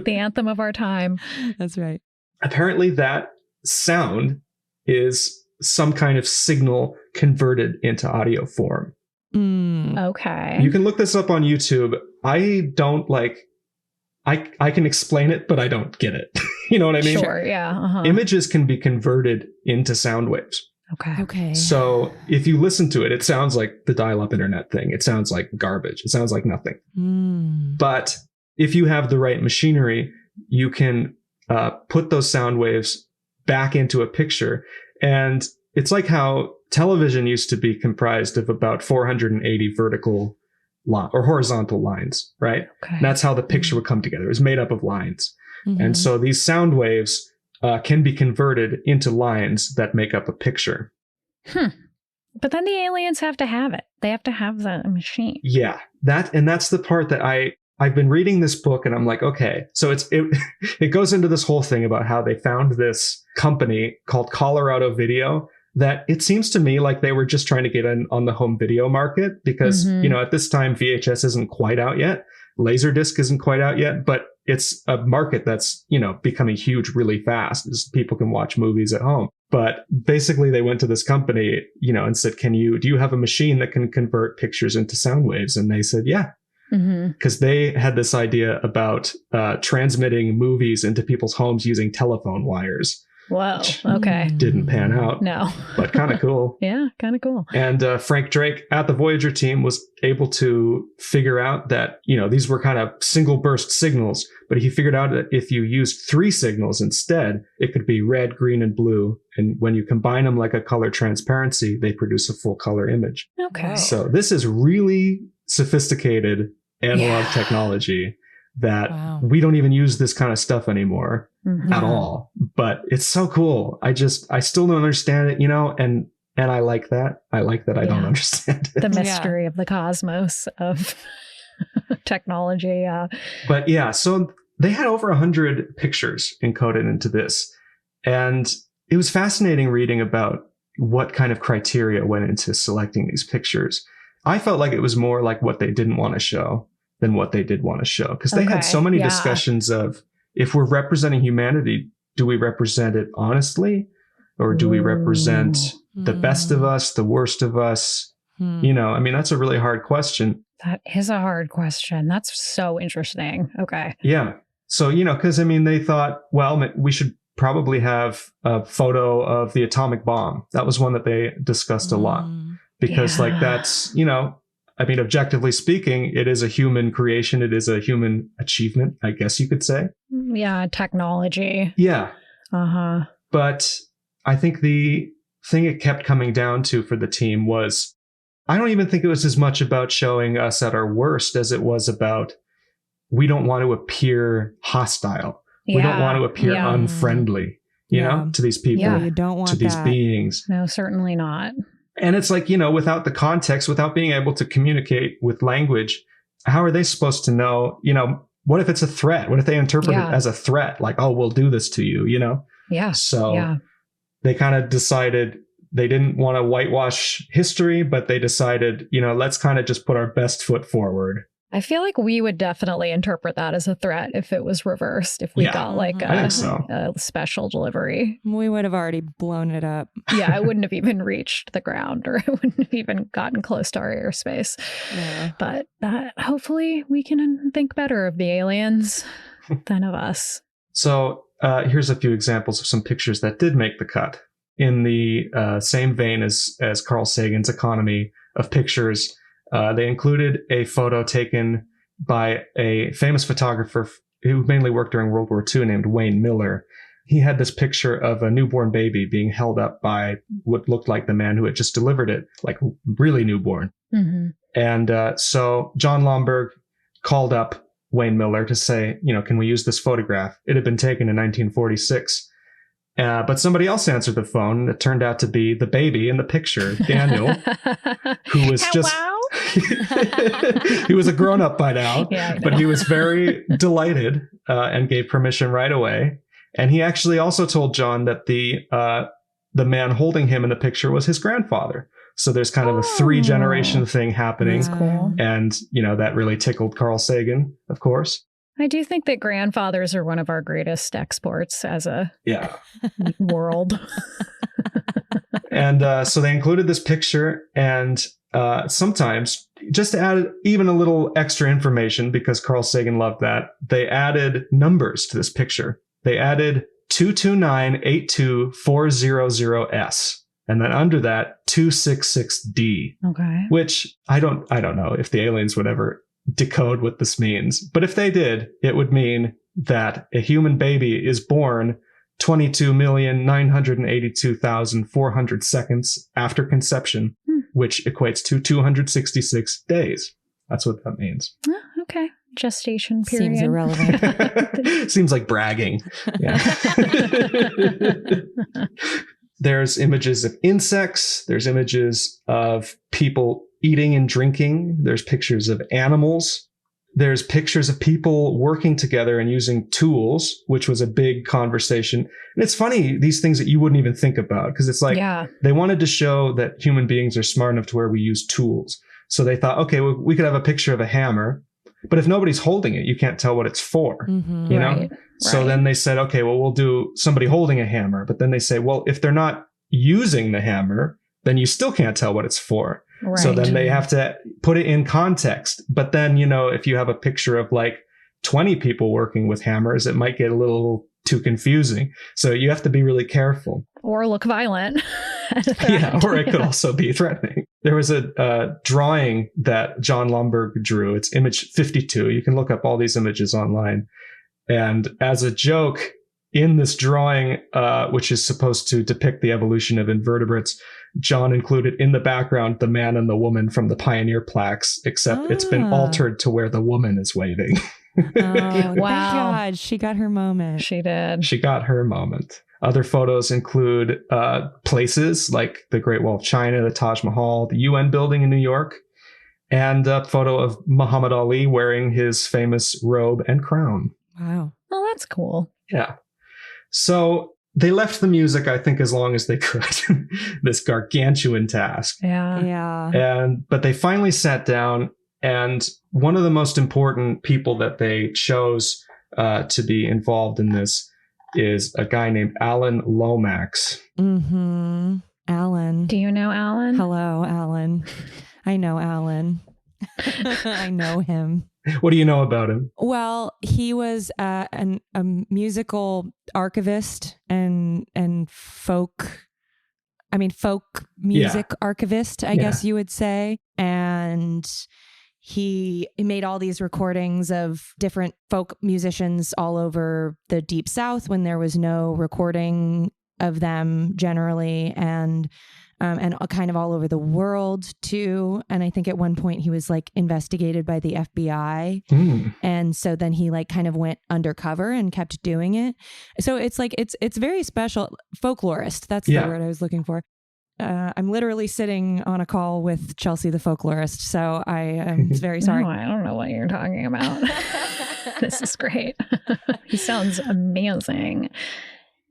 The anthem of our time. That's right. Apparently that sound is some kind of signal converted into audio form. Okay. You can look this up on YouTube. I don't I can explain it, but I don't get it. You know what I mean? Sure, yeah. Uh-huh. Images can be converted into sound waves. Okay. So if you listen to it, it sounds like the dial-up internet thing. It sounds like garbage. It sounds like nothing. But if you have the right machinery, you can put those sound waves back into a picture. And it's like how television used to be comprised of about 480 vertical or horizontal lines, right? Okay. And that's how the picture would come together. It was made up of lines. And so these sound waves can be converted into lines that make up a picture. But then the aliens have to have it. They have to have the machine. Yeah, that's the part that I've been reading this book and I'm like, okay, so it goes into this whole thing about how they found this company called Colorado Video that it seems to me like they were just trying to get in on the home video market because, at this time, VHS isn't quite out yet. Laserdisc isn't quite out yet, but it's a market that's, becoming huge really fast as people can watch movies at home. But basically they went to this company, and said, do you have a machine that can convert pictures into sound waves? And they said, yeah. Because they had this idea about transmitting movies into people's homes using telephone wires. Whoa. Okay. Didn't pan out. No. But kind of cool. Yeah, kind of cool. And Frank Drake at the Voyager team was able to figure out that, these were kind of single burst signals. But he figured out that if you used 3 signals instead, it could be red, green, and blue. And when you combine them like a color transparency, they produce a full color image. Okay. So this is really sophisticated analog technology that we don't even use this kind of stuff anymore at all. But it's so cool. I still don't understand it, and I like that. I don't understand it. The mystery of the cosmos of technology. Yeah. But yeah, so they had over 100 pictures encoded into this. And it was fascinating reading about what kind of criteria went into selecting these pictures. I felt like it was more like what they didn't want to show than what they did want to show. Because they had so many discussions of, if we're representing humanity, do we represent it honestly? Or do we represent the best of us, the worst of us? That's a really hard question. That is a hard question. That's so interesting. Okay. Yeah. So, because they thought, well, we should probably have a photo of the atomic bomb. That was one that they discussed a lot. Because that's, objectively speaking, it is a human creation. It is a human achievement, I guess you could say. Yeah, technology. Yeah. Uh-huh. But I think the thing it kept coming down to for the team was, I don't even think it was as much about showing us at our worst as it was about, we don't want to appear hostile. We don't want to appear unfriendly, to these people, you don't want to these beings. No, certainly not. And it's like, without the context, without being able to communicate with language, how are they supposed to know, what if it's a threat? What if they interpret it as a threat? Like, oh, we'll do this to you, Yeah. So they kind of decided they didn't want to whitewash history, but they decided, let's kind of just put our best foot forward. I feel like we would definitely interpret that as a threat if it was reversed, if we got like a special delivery. We would have already blown it up. Yeah, it wouldn't have even reached the ground, or it wouldn't have even gotten close to our airspace. Yeah. But hopefully we can think better of the aliens than of us. So here's a few examples of some pictures that did make the cut. In the same vein as Carl Sagan's economy of pictures, they included a photo taken by a famous photographer who mainly worked during World War II named Wayne Miller. He had this picture of a newborn baby being held up by what looked like the man who had just delivered it, like really newborn. Mm-hmm. And so John Lomberg called up Wayne Miller to say, can we use this photograph? It had been taken in 1946. But somebody else answered the phone. It turned out to be the baby in the picture, Daniel, who was he was a grown-up by now, but he was very delighted and gave permission right away. And he actually also told John that the man holding him in the picture was his grandfather. So there's kind of a 3-generation thing happening. That's cool. And, that really tickled Carl Sagan, of course. I do think that grandfathers are one of our greatest exports as a world. And so they included this picture, and sometimes, just to add even a little extra information, because Carl Sagan loved that, they added numbers to this picture. They added 229-82400S. And then under that, 266D. Okay. Which I don't know if the aliens would ever decode what this means. But if they did, it would mean that a human baby is born 22,982,400 seconds after conception, which equates to 266 days. That's what that means. Oh, okay. Gestation period. Seems irrelevant. Seems like bragging. Yeah. There's images of insects. There's images of people eating and drinking. There's pictures of animals. There's pictures of people working together and using tools, which was a big conversation. And it's funny, these things that you wouldn't even think about, because it's like they wanted to show that human beings are smart enough to where we use tools. So they thought, okay, well, we could have a picture of a hammer, but if nobody's holding it, you can't tell what it's for, you know? So then they said, okay, well, we'll do somebody holding a hammer. But then they say, well, if they're not using the hammer, then you still can't tell what it's for. Right. So then they have to put it in context. But then, you know, if you have a picture of like 20 people working with hammers, it might get a little too confusing. So you have to be really careful. Or look violent. Yeah, or it could also be threatening. There was a drawing that John Lomberg drew. It's image 52. You can look up all these images online. And as a joke, in this drawing, which is supposed to depict the evolution of invertebrates, John included in the background the man and the woman from the Pioneer plaques, except it's been altered to where the woman is waving. Wow. Thank God. She got her moment. She did. She got her moment. Other photos include places like the Great Wall of China, the Taj Mahal, the UN building in New York, and a photo of Muhammad Ali wearing his famous robe and crown. Wow. Oh, that's cool. Yeah. So they left the music, I think, as long as they could. This gargantuan task. Yeah. But they finally sat down, and one of the most important people that they chose to be involved in this is a guy named Alan Lomax. Mm-hmm. Alan. Do you know Alan? Hello, Alan. I know Alan. I know him. What do you know about him? Well, he was a musical archivist and folk music archivist, I guess you would say. And he made all these recordings of different folk musicians all over the Deep South when there was no recording of them generally, and kind of all over the world too. And I think at one point he was like investigated by the FBI. And so then he like kind of went undercover and kept doing it. So it's like, it's very special. Folklorist. That's the word I was looking for. I'm literally sitting on a call with Chelsey, the folklorist. So I am very sorry. No, I don't know what you're talking about. This is great. He sounds amazing.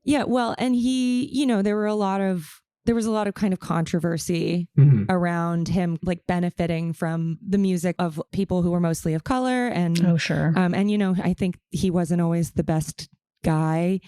Yeah. Well, and he, you know, there was a lot of kind of controversy around him, like benefiting from the music of people who were mostly of color. And and, you know, I think he wasn't always the best guy,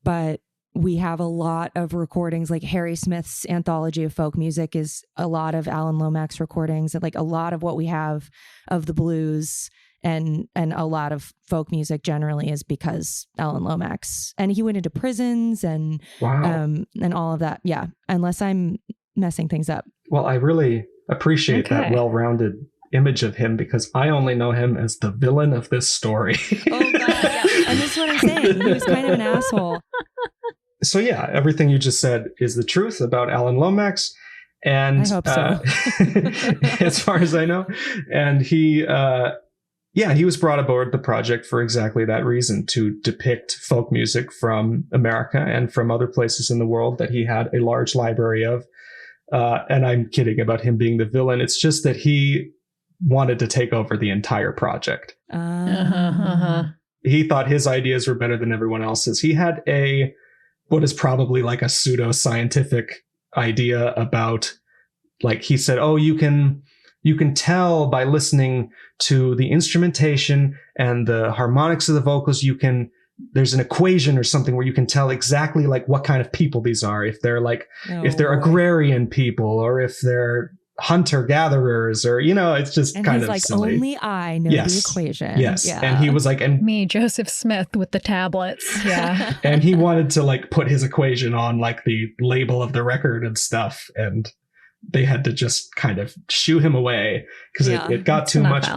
but we have a lot of recordings, like Harry Smith's anthology of folk music is a lot of Alan Lomax recordings, and like a lot of what we have of the blues and a lot of folk music generally is because Alan Lomax, and he went into prisons and all of that. Yeah. Unless I'm messing things up. Well, I really appreciate that well-rounded image of him, because I only know him as the villain of this story. Oh God, yeah. And that's what I'm saying. He was kind of an asshole. So yeah, everything you just said is the truth about Alan Lomax. And I hope so. As far as I know. And he was brought aboard the project for exactly that reason, to depict folk music from America and from other places in the world that he had a large library of. And I'm kidding about him being the villain. It's just that he wanted to take over the entire project. He thought his ideas were better than everyone else's. He had what is probably like a pseudo-scientific idea about, like, he said, oh, you can tell by listening to the instrumentation and the harmonics of the vocals, there's an equation or something where you can tell exactly like what kind of people these are. If they're like, if they're agrarian people, or if they're hunter gatherers, or, you know, it's just kind of like, silly. Only I know the equation. Yes. Yeah. And he was like, and me, Joseph Smith with the tablets. Yeah. And he wanted to like put his equation on like the label of the record and stuff. And they had to just kind of shoo him away because it got too much.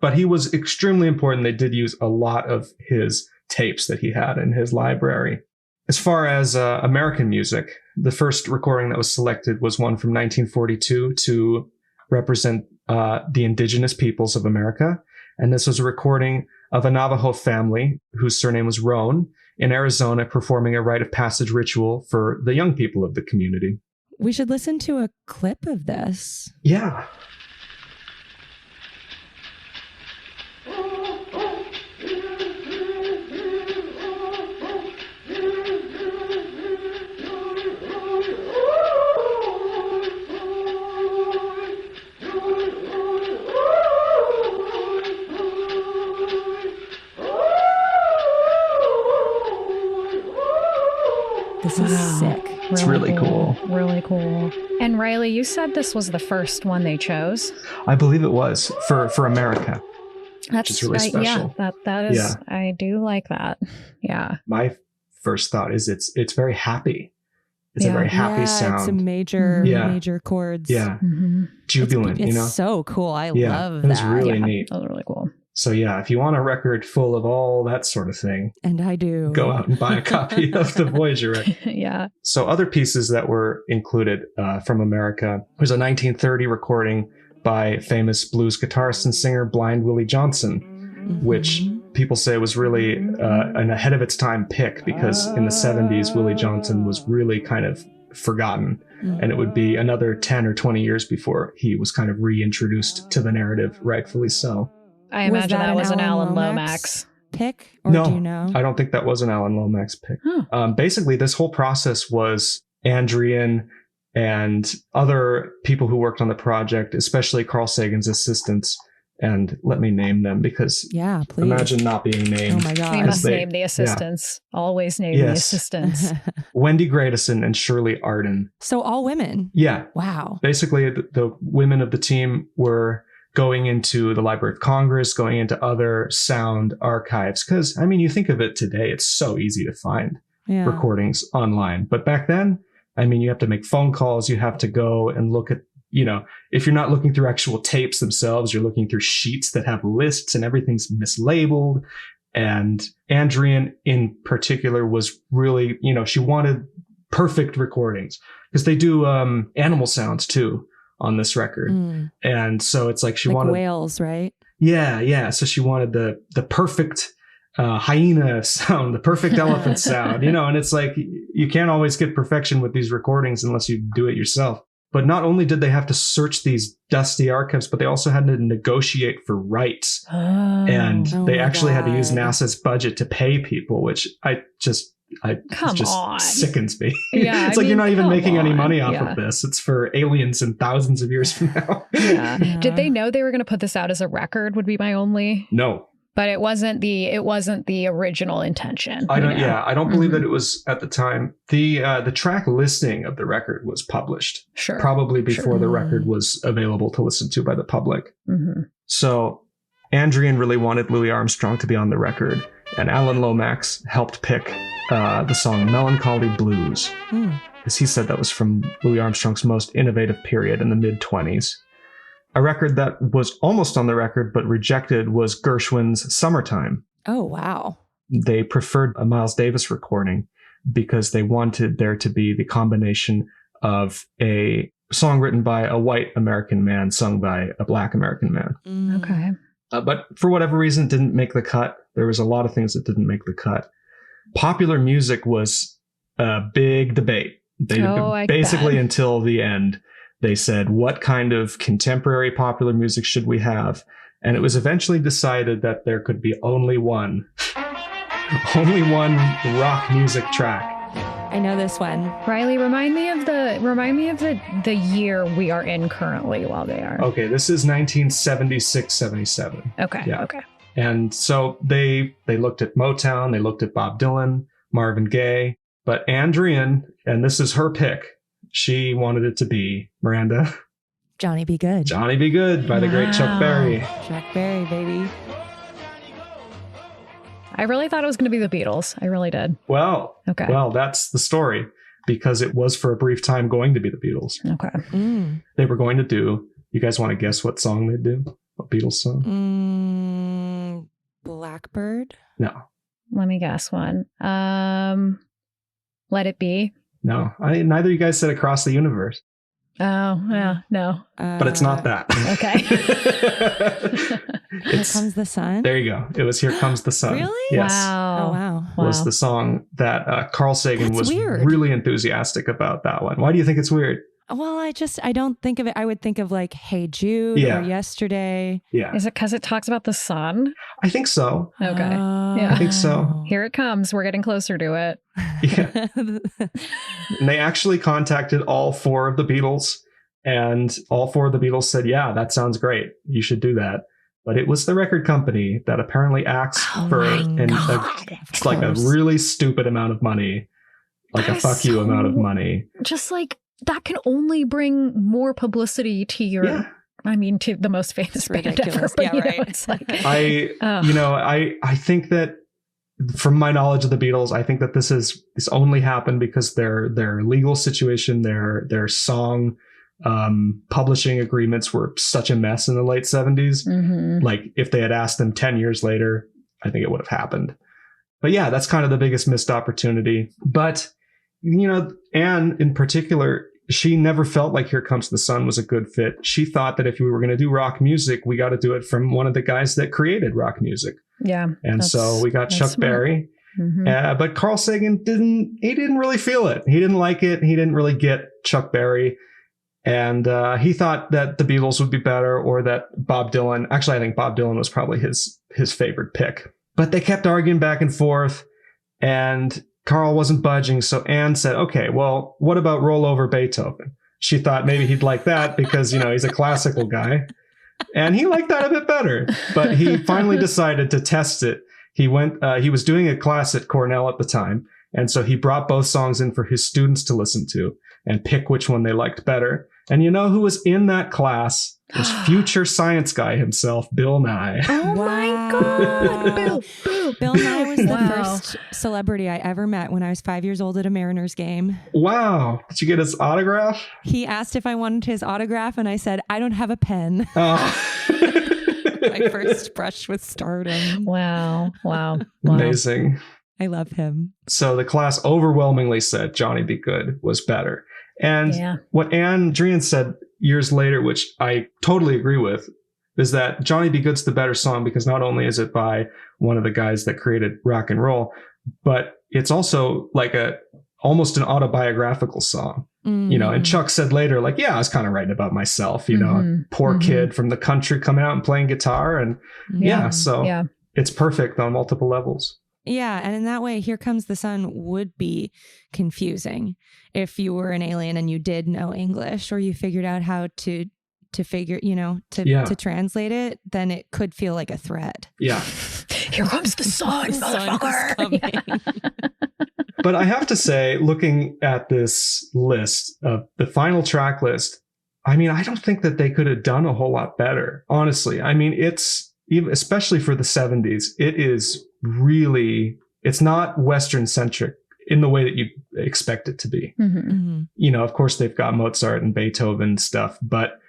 But he was extremely important. They did use a lot of his tapes that he had in his library. As far as American music, the first recording that was selected was one from 1942 to represent the indigenous peoples of America. And this was a recording of a Navajo family whose surname was Roan in Arizona, performing a rite of passage ritual for the young people of the community. We should listen to a clip of this. Yeah. This is sick. It's really cool. Really cool. And Riley, you said this was the first one they chose. I believe it was for America. That's which is really special. Yeah, that is. Yeah. I do like that. Yeah. My first thought is it's very happy. It's a very happy sound. It's a major chords. Yeah. Jubilant, it's so cool. I love that. It was really neat. That was really cool. So yeah, if you want a record full of all that sort of thing, and I do, go out and buy a copy of the Voyager record. Yeah. So other pieces that were included from America was a 1930 recording by famous blues guitarist and singer Blind Willie Johnson, which people say was really an ahead of its time pick, because in the 70s, Willie Johnson was really kind of forgotten. And it would be another 10 or 20 years before he was kind of reintroduced to the narrative, rightfully so. I imagine that was an Alan Lomax pick? Or no, do you know? I don't think that was an Alan Lomax pick. Basically, this whole process was Andrian and other people who worked on the project, especially Carl Sagan's assistants. And let me name them, because please. Imagine not being named. Oh my God. We must name the assistants. Yeah. Always name the assistants. Wendy Gradison and Shirley Arden. So all women? Yeah. Wow. Basically, the women of the team were going into the Library of Congress, going into other sound archives. Because, I mean, you think of it today, it's so easy to find recordings online. But back then, I mean, you have to make phone calls. You have to go and look at, if you're not looking through actual tapes themselves, you're looking through sheets that have lists and everything's mislabeled. And Andrian in particular was really, she wanted perfect recordings, because they do animal sounds too on this record. And so it's like she wanted whales, right? Yeah. So she wanted the perfect hyena sound, the perfect elephant sound, and it's like, you can't always get perfection with these recordings unless you do it yourself. But not only did they have to search these dusty archives, but they also had to negotiate for rights. And they actually had to use NASA's budget to pay people, which just sickens me. Yeah, it's like, you're not even making any money off of this. It's for aliens and thousands of years from now. Did they know they were going to put this out as a record? Would be my only. No. But it wasn't the original intention. I don't believe that it was at the time. The track listing of the record was published. Sure. Probably before the record was available to listen to by the public. So Andrian really wanted Louis Armstrong to be on the record, and Alan Lomax helped pick the song Melancholy Blues, because he said that was from Louis Armstrong's most innovative period in the mid-20s. A record that was almost on the record but rejected was Gershwin's Summertime. Oh, wow. They preferred a Miles Davis recording because they wanted there to be the combination of a song written by a white American man sung by a black American man. Okay. But for whatever reason, it didn't make the cut. There was a lot of things that didn't make the cut. Popular music was a big debate. Basically until the end. They said, what kind of contemporary popular music should we have? And it was eventually decided that there could be only one rock music track. I know this one. Riley, remind me of the year we are in currently while they are. Okay, this is 1976-77. Okay. Yeah. Okay. And so they looked at Motown, they looked at Bob Dylan, Marvin Gaye, but Andrian, and this is her pick, she wanted it to be, Miranda, Johnny Be Good. Johnny Be Good by the great Chuck Berry. Chuck Berry, baby. I really thought it was going to be the Beatles. I really did. Well, that's the story, because it was for a brief time going to be the Beatles. Okay. They were going to do, you guys want to guess what song they'd do? What Beatles song? Blackbird? No. Let me guess one. Let It Be? No, neither of you guys said Across the Universe. Oh, yeah, no. But it's not that. Okay. Here Comes the Sun? There you go. It was Here Comes the Sun. Really? Yes. Wow. Oh, wow. Was the song that Carl Sagan was really enthusiastic about that one. Why do you think it's weird? Well, I don't think of it. I would think of like Hey Jude or Yesterday. Yeah. Is it because it talks about the sun? I think so. Okay. Yeah. I think so. Here it comes. We're getting closer to it. Yeah. And they actually contacted all four of the Beatles, and all four of the Beatles said, yeah, that sounds great. You should do that. But it was the record company that apparently asked for a really stupid amount of money. like a fuck you amount of money. Just like that can only bring more publicity to your, I mean, to the most famous band ever. But, it's like, I think that from my knowledge of the Beatles, I think that this only happened because their legal situation, their song publishing agreements were such a mess in the late 70s. Mm-hmm. Like if they had asked them 10 years later, I think it would have happened. But yeah, that's kind of the biggest missed opportunity. But, Anne in particular, she never felt like Here Comes the Sun was a good fit. She thought that if we were going to do rock music, we got to do it from one of the guys that created rock music. Yeah. And so we got Chuck Berry. Mm-hmm. But Carl Sagan didn't really feel it. He didn't like it. He didn't really get Chuck Berry. And he thought that the Beatles would be better, or that Bob Dylan. Actually, I think Bob Dylan was probably his favorite pick. But they kept arguing back and forth, and Carl wasn't budging. So Anne said, okay, well, what about Roll Over Beethoven? She thought maybe he'd like that because, he's a classical guy. And he liked that a bit better. But he finally decided to test it. He was doing a class at Cornell at the time. And so he brought both songs in for his students to listen to and pick which one they liked better. And you know who was in that class? Was future science guy himself, Bill Nye. Oh my God. Bill Nye was the first celebrity I ever met when I was 5 years old at a Mariners game. Wow. Did you get his autograph? He asked if I wanted his autograph, and I said, I don't have a pen. Oh. My first brush with stardom. Wow. Amazing. I love him. So the class overwhelmingly said Johnny Be Good was better. And what Anne Druyan said years later, which I totally agree with, is that Johnny Be Good's the better song because not only is it by one of the guys that created rock and roll, but it's also like almost an autobiographical song. Mm-hmm. And Chuck said later, like, I was kind of writing about myself, poor kid from the country coming out and playing guitar. And it's perfect on multiple levels. Yeah. And in that way, Here Comes the Sun would be confusing if you were an alien and you did know English, or you figured out how to figure, to translate it, then it could feel like a threat. Yeah. Here comes the sun, motherfucker. But I have to say, looking at this list of the final track list, I mean, I don't think that they could have done a whole lot better. Honestly, I mean, it's especially for the 70s, it's not Western centric in the way that you expect it to be. Mm-hmm. Of course, they've got Mozart and Beethoven stuff, but,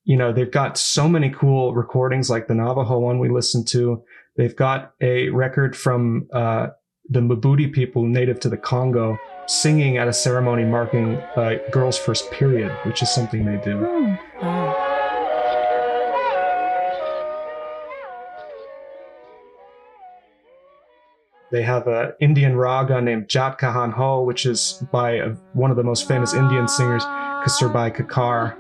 they've got so many cool recordings like the Navajo one we listened to. They've got a record from the Mbuti people native to the Congo singing at a ceremony marking girls' first period, which is something they do. Oh. They have an Indian raga named Jat Kahan Ho, which is by one of the most famous Indian singers, Kasturbai Kakar.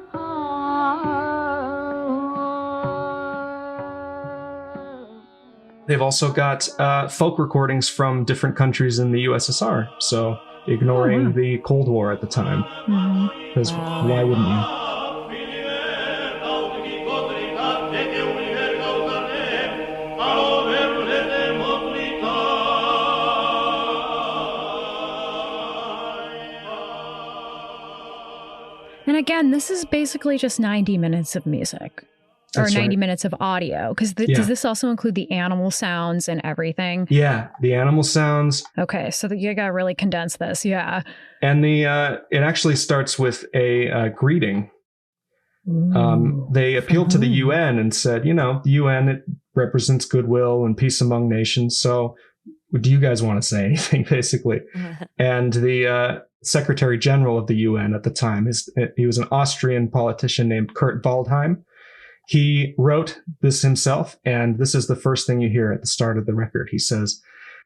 They've also got folk recordings from different countries in the USSR, so ignoring the Cold War at the time. Because why wouldn't you? And again, this is basically just 90 minutes of music. That's 90 minutes of audio. Because does this also include the animal sounds and everything? Yeah, the animal sounds. Okay, so you got to really condense this. Yeah. And it actually starts with a greeting. They appealed to the UN and said, the UN, it represents goodwill and peace among nations. So do you guys want to say anything, basically? And the Secretary General of the UN at the time, he was an Austrian politician named Kurt Waldheim. He wrote this himself, and this is the first thing you hear at the start of the record. He says,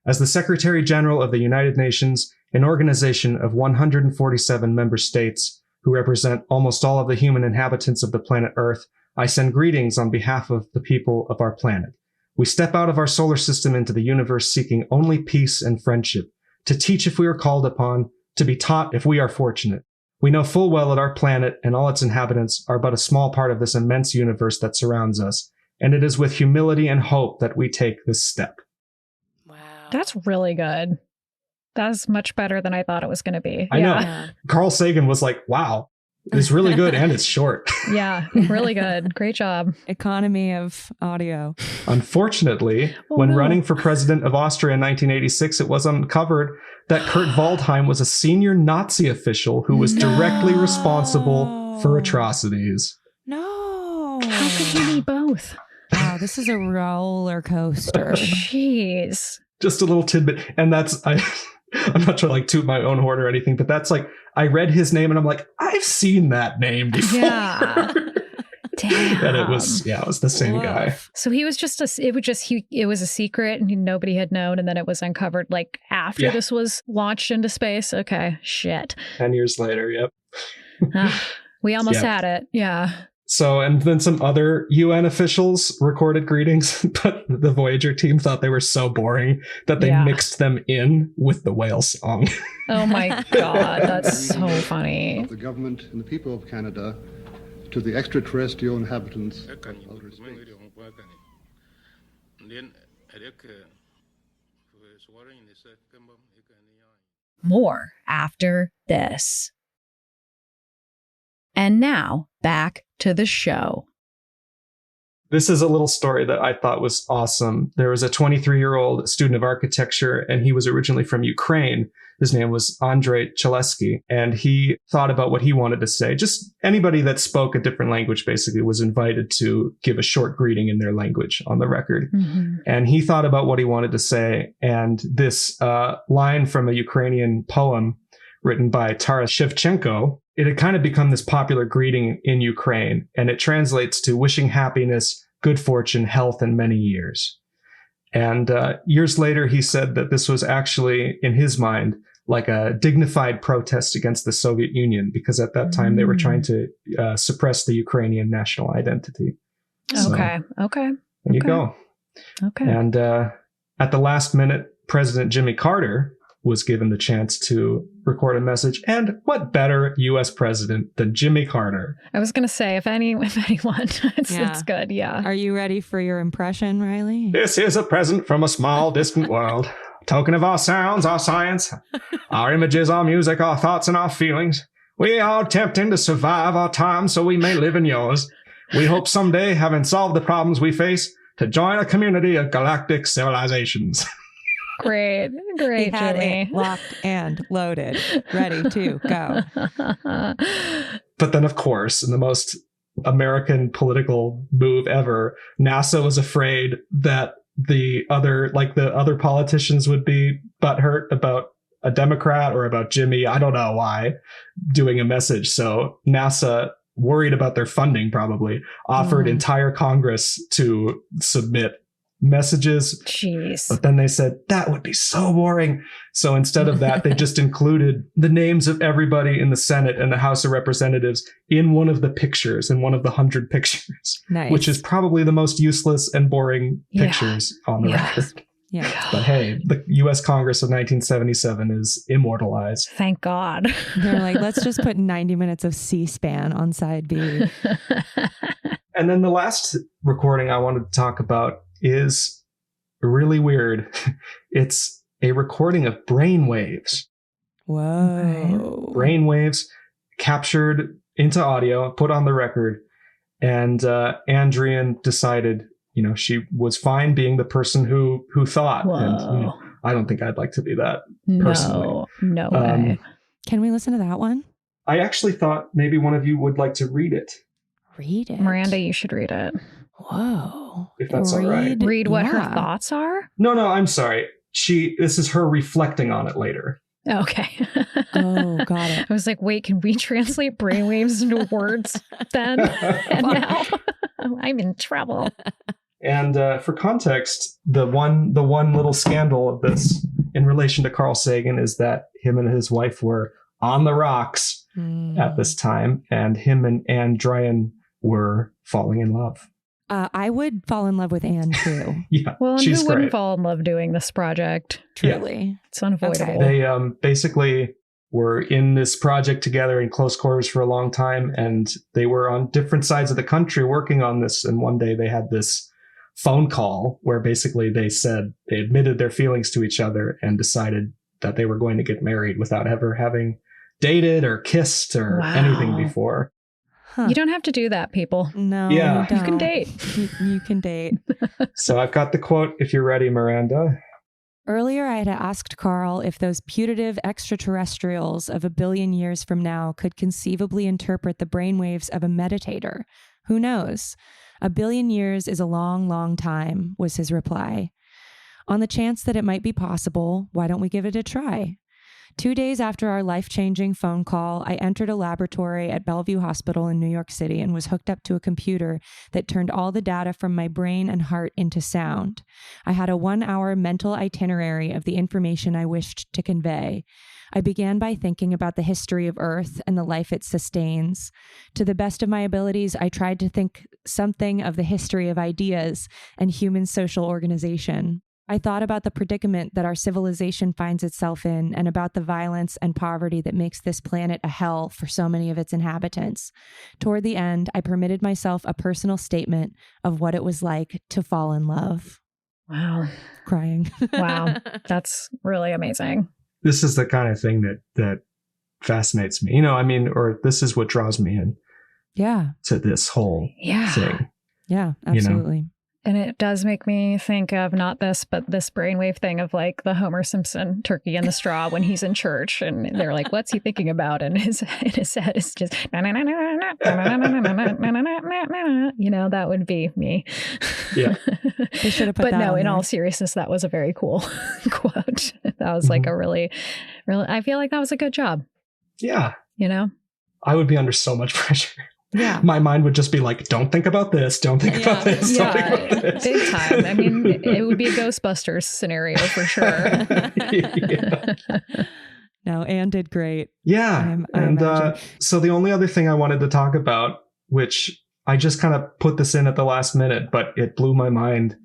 as the Secretary General of the United Nations, an organization of 147 member states who represent almost all of the human inhabitants of the planet Earth, I send greetings on behalf of the people of our planet. We step out of our solar system into the universe seeking only peace and friendship, to teach if we are called upon, to be taught if we are fortunate. We know full well that our planet and all its inhabitants are but a small part of this immense universe that surrounds us, and it is with humility and hope that we take this step. Wow. That's really good. That's much better than I thought it was going to be. I know. Carl Sagan was like, wow, it's really good and it's short. Yeah, really good. Great job. Economy of audio. Unfortunately, when running for president of Austria in 1986, it was uncovered that Kurt Waldheim was a senior Nazi official who was directly responsible for atrocities. No. How could you be both? Wow, this is a roller coaster. Jeez. Just a little tidbit. And I'm not trying to like toot my own horn or anything, but that's like, I read his name and I'm like, I've seen that name before. Yeah. Damn. And it was the same guy. So he was it was a secret and nobody had known. And then it was uncovered like after this was launched into space. Okay. Shit. 10 years later. Yep. We almost had it. Yeah. So, and then some other UN officials recorded greetings, but the Voyager team thought they were so boring that they mixed them in with the whale song. Oh my God, that's so funny. Of the government and the people of Canada to the extraterrestrial inhabitants of outer space. More after this. And now, back to the show. This is a little story that I thought was awesome. There was a 23-year-old student of architecture, and he was originally from Ukraine. His name was Andrei Chelsey, and he thought about what he wanted to say. Just anybody that spoke a different language, basically, was invited to give a short greeting in their language on the record. Mm-hmm. And he thought about what he wanted to say, and this line from a Ukrainian poem written by Taras Shevchenko, it had kind of become this popular greeting in Ukraine, and it translates to wishing happiness, good fortune, health, and many years. And years later, he said that this was actually, in his mind, like a dignified protest against the Soviet Union, because at that time they were trying to suppress the Ukrainian national identity. Okay. There you go. Okay. And at the last minute, President Jimmy Carter was given the chance to record a message. And what better U.S. president than Jimmy Carter? I was going to say, if anyone, it's good. Yeah. Are you ready for your impression, Riley? This is a present from a small, distant world. Token of our sounds, our science, our images, our music, our thoughts, and our feelings. We are attempting to survive our time so we may live in yours. We hope someday, having solved the problems we face, to join a community of galactic civilizations. Great, he had Jimmy. It locked and loaded, ready to go. But then, of course, in the most American political move ever, NASA was afraid that the other politicians would be butthurt about a Democrat or about Jimmy. I don't know why, doing a message. So NASA, worried about their funding, probably offered entire Congress to submit messages. Jeez. But then they said that would be so boring. So instead of that, they just included the names of everybody in the Senate and the House of Representatives in one of the pictures, in one of the 100 pictures, which is probably the most useless and boring pictures on the record. Yeah. But hey, the U.S. Congress of 1977 is immortalized. Thank God. They're like, let's just put 90 minutes of C-SPAN on side B. And then the last recording I wanted to talk about is really weird. It's a recording of brain waves. Whoa. Brain waves captured into audio, put on the record. And Andrian decided, she was fine being the person who thought. Whoa. And I don't think I'd like to be that personally. No way. Can we listen to that one? I actually thought maybe one of you would like to read it. Read it. Miranda, you should read it. Whoa. If that's all right. Read what her thoughts are? No, I'm sorry. This is her reflecting on it later. Okay. Oh, got it. I was like, wait, can we translate brainwaves into words then? And now I'm in trouble. And for context, the one little scandal of this in relation to Carl Sagan is that him and his wife were on the rocks at this time, and him and Andrian were falling in love. I would fall in love with Anne too. Yeah. Well, and who wouldn't great. fall in love doing this project? Truly. Yeah. It's unavoidable. Okay. They basically were in this project together in close quarters for a long time, and they were on different sides of the country working on this. And one day they had this phone call where basically they said they admitted their feelings to each other and decided that they were going to get married without ever having dated or kissed or anything before. Huh. You don't have to do that, people. No, Yeah. you You can date. You can date. So I've got the quote if you're ready, Miranda. Earlier, I had asked Carl if those putative extraterrestrials of 1 billion years from now could conceivably interpret the brainwaves of a meditator. Who knows? 1 billion years is a long, long time, was his reply. On the chance that it might be possible, why don't we give it a try? 2 days after our life-changing phone call, I entered a laboratory at Bellevue Hospital in New York City and was hooked up to a computer that turned all the data from my brain and heart into sound. I had a 1-hour mental itinerary of the information I wished to convey. I began by thinking about the history of Earth and the life it sustains. To the best of my abilities, I tried to think something of the history of ideas and human social organization. I thought about the predicament that our civilization finds itself in and about the violence and poverty that makes this planet a hell for so many of its inhabitants. Toward the end, I permitted myself a personal statement of what it was like to fall in love. Wow. Crying. Wow. That's really amazing. This is the kind of thing that fascinates me. Or this is what draws me in to this whole thing. Yeah, absolutely. And it does make me think of not this, but this brainwave thing of like the Homer Simpson turkey in the straw when he's in church and they're like, what's he thinking about? And his head is just, that would be me. Yeah. They should have put that no, on in there. all seriousness, that was a very cool quote. That was like a really, I feel like that was a good job. Yeah. I would be under so much pressure. Yeah. My mind would just be like, don't think about this. Don't think about this. Don't think about this. Big time. I mean, it would be a Ghostbusters scenario for sure. No, Anne did great. Yeah. So the only other thing I wanted to talk about, which I just kind of put this in at the last minute, but it blew my mind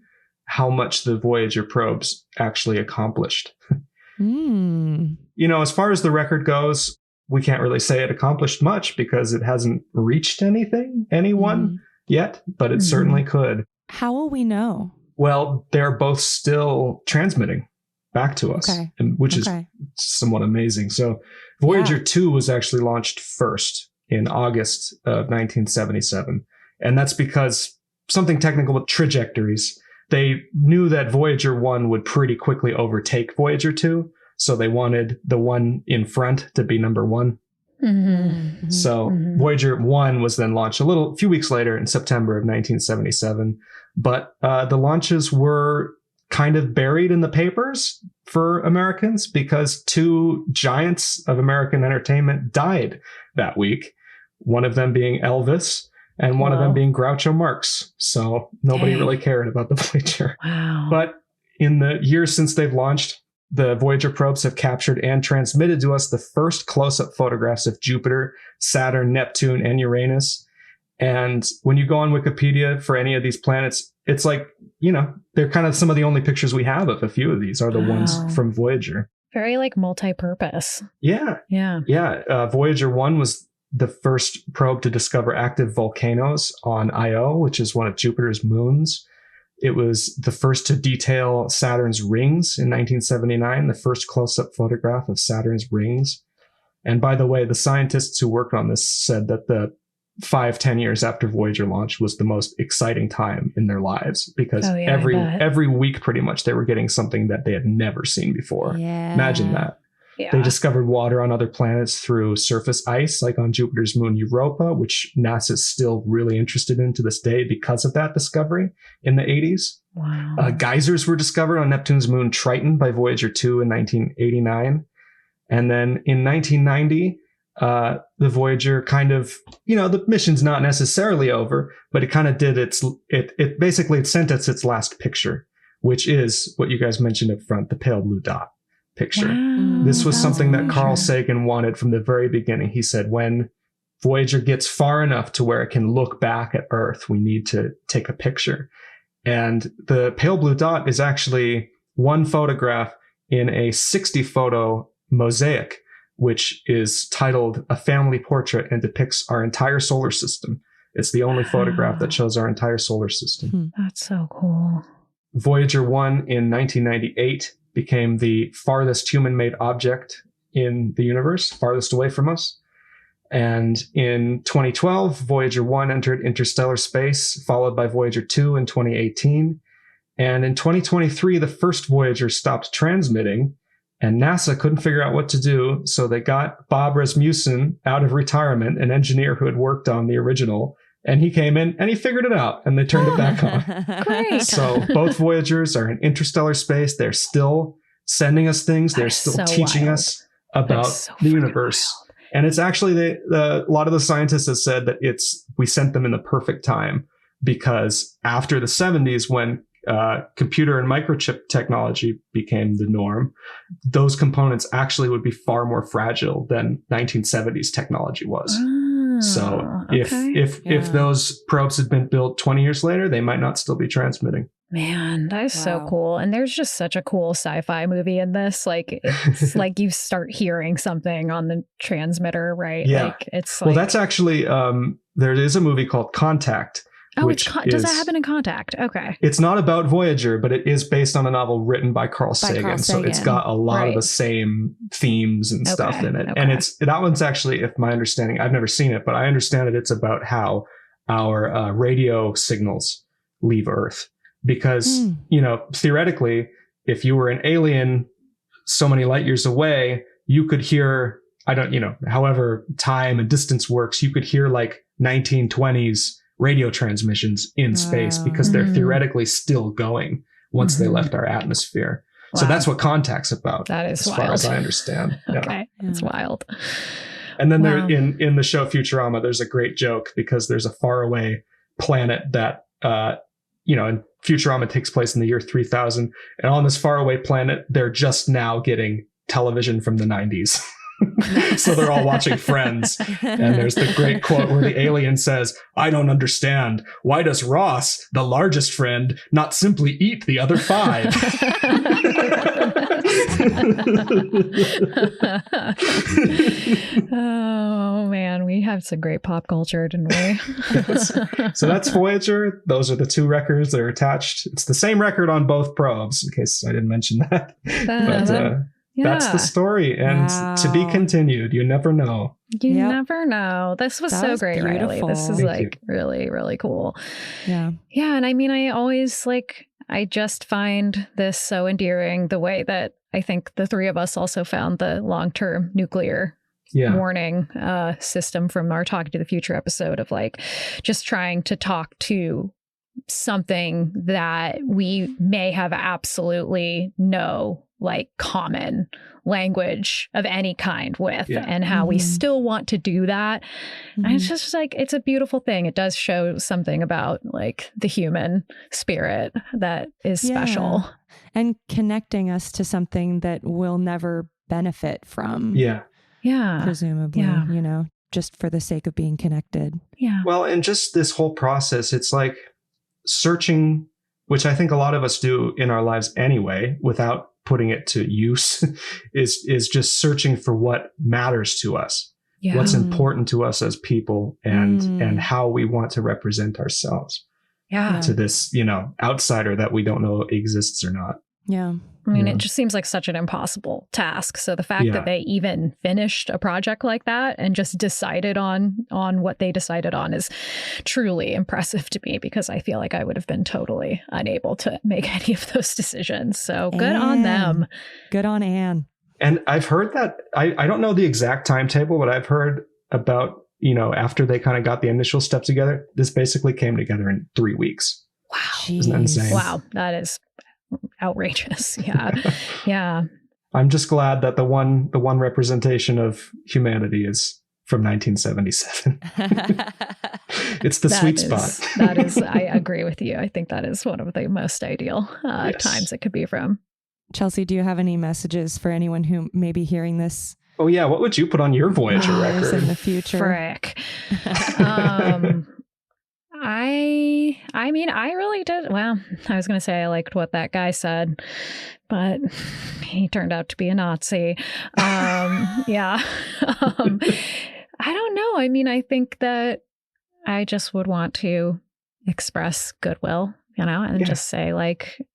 how much the Voyager probes actually accomplished. As far as the record goes, we can't really say it accomplished much because it hasn't reached anyone yet, but it certainly could. How will we know? Well, they're both still transmitting back to us, which is somewhat amazing. So Voyager 2 was actually launched first in August of 1977. And that's because something technical with trajectories. They knew that Voyager 1 would pretty quickly overtake Voyager 2. So they wanted the one in front to be number 1. So Voyager 1 was then launched a few weeks later in September of 1977. But the launches were kind of buried in the papers for Americans because 2 giants of American entertainment died that week. One of them being Elvis and one of them being Groucho Marx. So nobody really cared about the Voyager. Wow. But in the years since they've launched, the Voyager probes have captured and transmitted to us the first close-up photographs of Jupiter, Saturn, Neptune, and Uranus. And when you go on Wikipedia for any of these planets, it's like, they're kind of some of the only pictures we have of a few of these are the ones from Voyager. Very like multi-purpose. Yeah. Voyager 1 was the first probe to discover active volcanoes on Io, which is one of Jupiter's moons. It was the first to detail Saturn's rings in 1979, the first close-up photograph of Saturn's rings. And by the way, the scientists who worked on this said that the 5-10 years after Voyager launch was the most exciting time in their lives because every week pretty much they were getting something that they had never seen before. Yeah. Imagine that. Yeah. They discovered water on other planets through surface ice, like on Jupiter's moon Europa, which NASA's still really interested in to this day because of that discovery in the 80s. Wow. Geysers were discovered on Neptune's moon Triton by Voyager 2 in 1989. And then in 1990, the Voyager kind of, the mission's not necessarily over, but it kind of did it basically sent us its last picture, which is what you guys mentioned up front, the pale blue dot picture. Wow, this was something that Carl Sagan wanted from the very beginning. He said, when Voyager gets far enough to where it can look back at Earth, we need to take a picture. And the pale blue dot is actually one photograph in a 60 photo mosaic, which is titled A Family Portrait and depicts our entire solar system. It's the only photograph that shows our entire solar system. That's so cool. Voyager 1 in 1998 became the farthest human-made object in the universe, farthest away from us. And in 2012, Voyager 1 entered interstellar space, followed by Voyager 2 in 2018. And in 2023, the first Voyager stopped transmitting, and NASA couldn't figure out what to do. So they got Bob Rasmussen out of retirement, an engineer who had worked on the original. And he came in and he figured it out, and they turned it back on. Great. So both Voyagers are in interstellar space. They're still sending us things. They're still teaching us about the universe. Wild. And it's actually a lot of the scientists have said that we sent them in the perfect time, because after the 70s, when computer and microchip technology became the norm, those components actually would be far more fragile than 1970s technology was. So if those probes had been built 20 years later, they might not still be transmitting. Man, that is so cool. And there's just such a cool sci-fi movie in this. Like, it's like you start hearing something on the transmitter, right? Yeah. Like, it's well, that's actually, there is a movie called Contact. Oh, does that happen in Contact? Okay. It's not about Voyager, but it is based on a novel written by Carl Sagan. So it's got a lot of the same themes and stuff in it. And that one's actually, if my understanding, I've never seen it, but I understand that it's about how our radio signals leave Earth. Because, theoretically, if you were an alien so many light years away, you could hear, however time and distance works, you could hear like 1920s radio transmissions in space, because they're theoretically still going once they left our atmosphere. Wow. So that's what Contact's about. That is as wild. far as I understand. Okay, that's wild. And then there in the show Futurama, there's a great joke, because there's a faraway planet that and Futurama takes place in the year 3000, and on this faraway planet, they're just now getting television from the 90s. So they're all watching Friends, and there's the great quote where the alien says, "I don't understand. Why does Ross, the largest friend, not simply eat the other 5?" Oh man, we have some great pop culture, didn't we? Yes. So that's Voyager. Those are the 2 records that are attached. It's the same record on both probes, in case I didn't mention that. That's the story, and to be continued. You never know. You never know. This was so great, beautiful. Riley. This is really, really cool. Yeah. Yeah. And I mean, I always I just find this so endearing, the way that I think the 3 of us also found the long-term nuclear warning system from our Talking to the Future episode, of just trying to talk to something that we may have absolutely no common language of any kind with, and how we still want to do that. And it's just it's a beautiful thing. It does show something about the human spirit that is special. And connecting us to something that we'll never benefit from. Yeah. Presumably, just for the sake of being connected. Yeah. Well, and just this whole process, it's like searching, which I think a lot of us do in our lives anyway, without putting it to use, is just searching for what matters to us, what's important to us as people, and how we want to represent ourselves to this, outsider that we don't know exists or not. Yeah. I mean, it just seems like such an impossible task. So the fact that they even finished a project like that and just decided on what they decided on is truly impressive to me, because I feel like I would have been totally unable to make any of those decisions. So good on them. Good on Anne. And I've heard that, I don't know the exact timetable, but I've heard about, after they kind of got the initial step together, this basically came together in 3 weeks. Wow. Isn't that insane? Wow. That is outrageous. Yeah. Yeah. I'm just glad that the one representation of humanity is from 1977. It's the sweet spot. That is, I agree with you. I think that is one of the most ideal times it could be from. Chelsey, do you have any messages for anyone who may be hearing this? Oh yeah, what would you put on your Voyager record in the future? Frick. I mean, I really did. Well, I was going to say I liked what that guy said, but he turned out to be a Nazi. Yeah. I don't know. I mean, I think that I just would want to express goodwill, and just say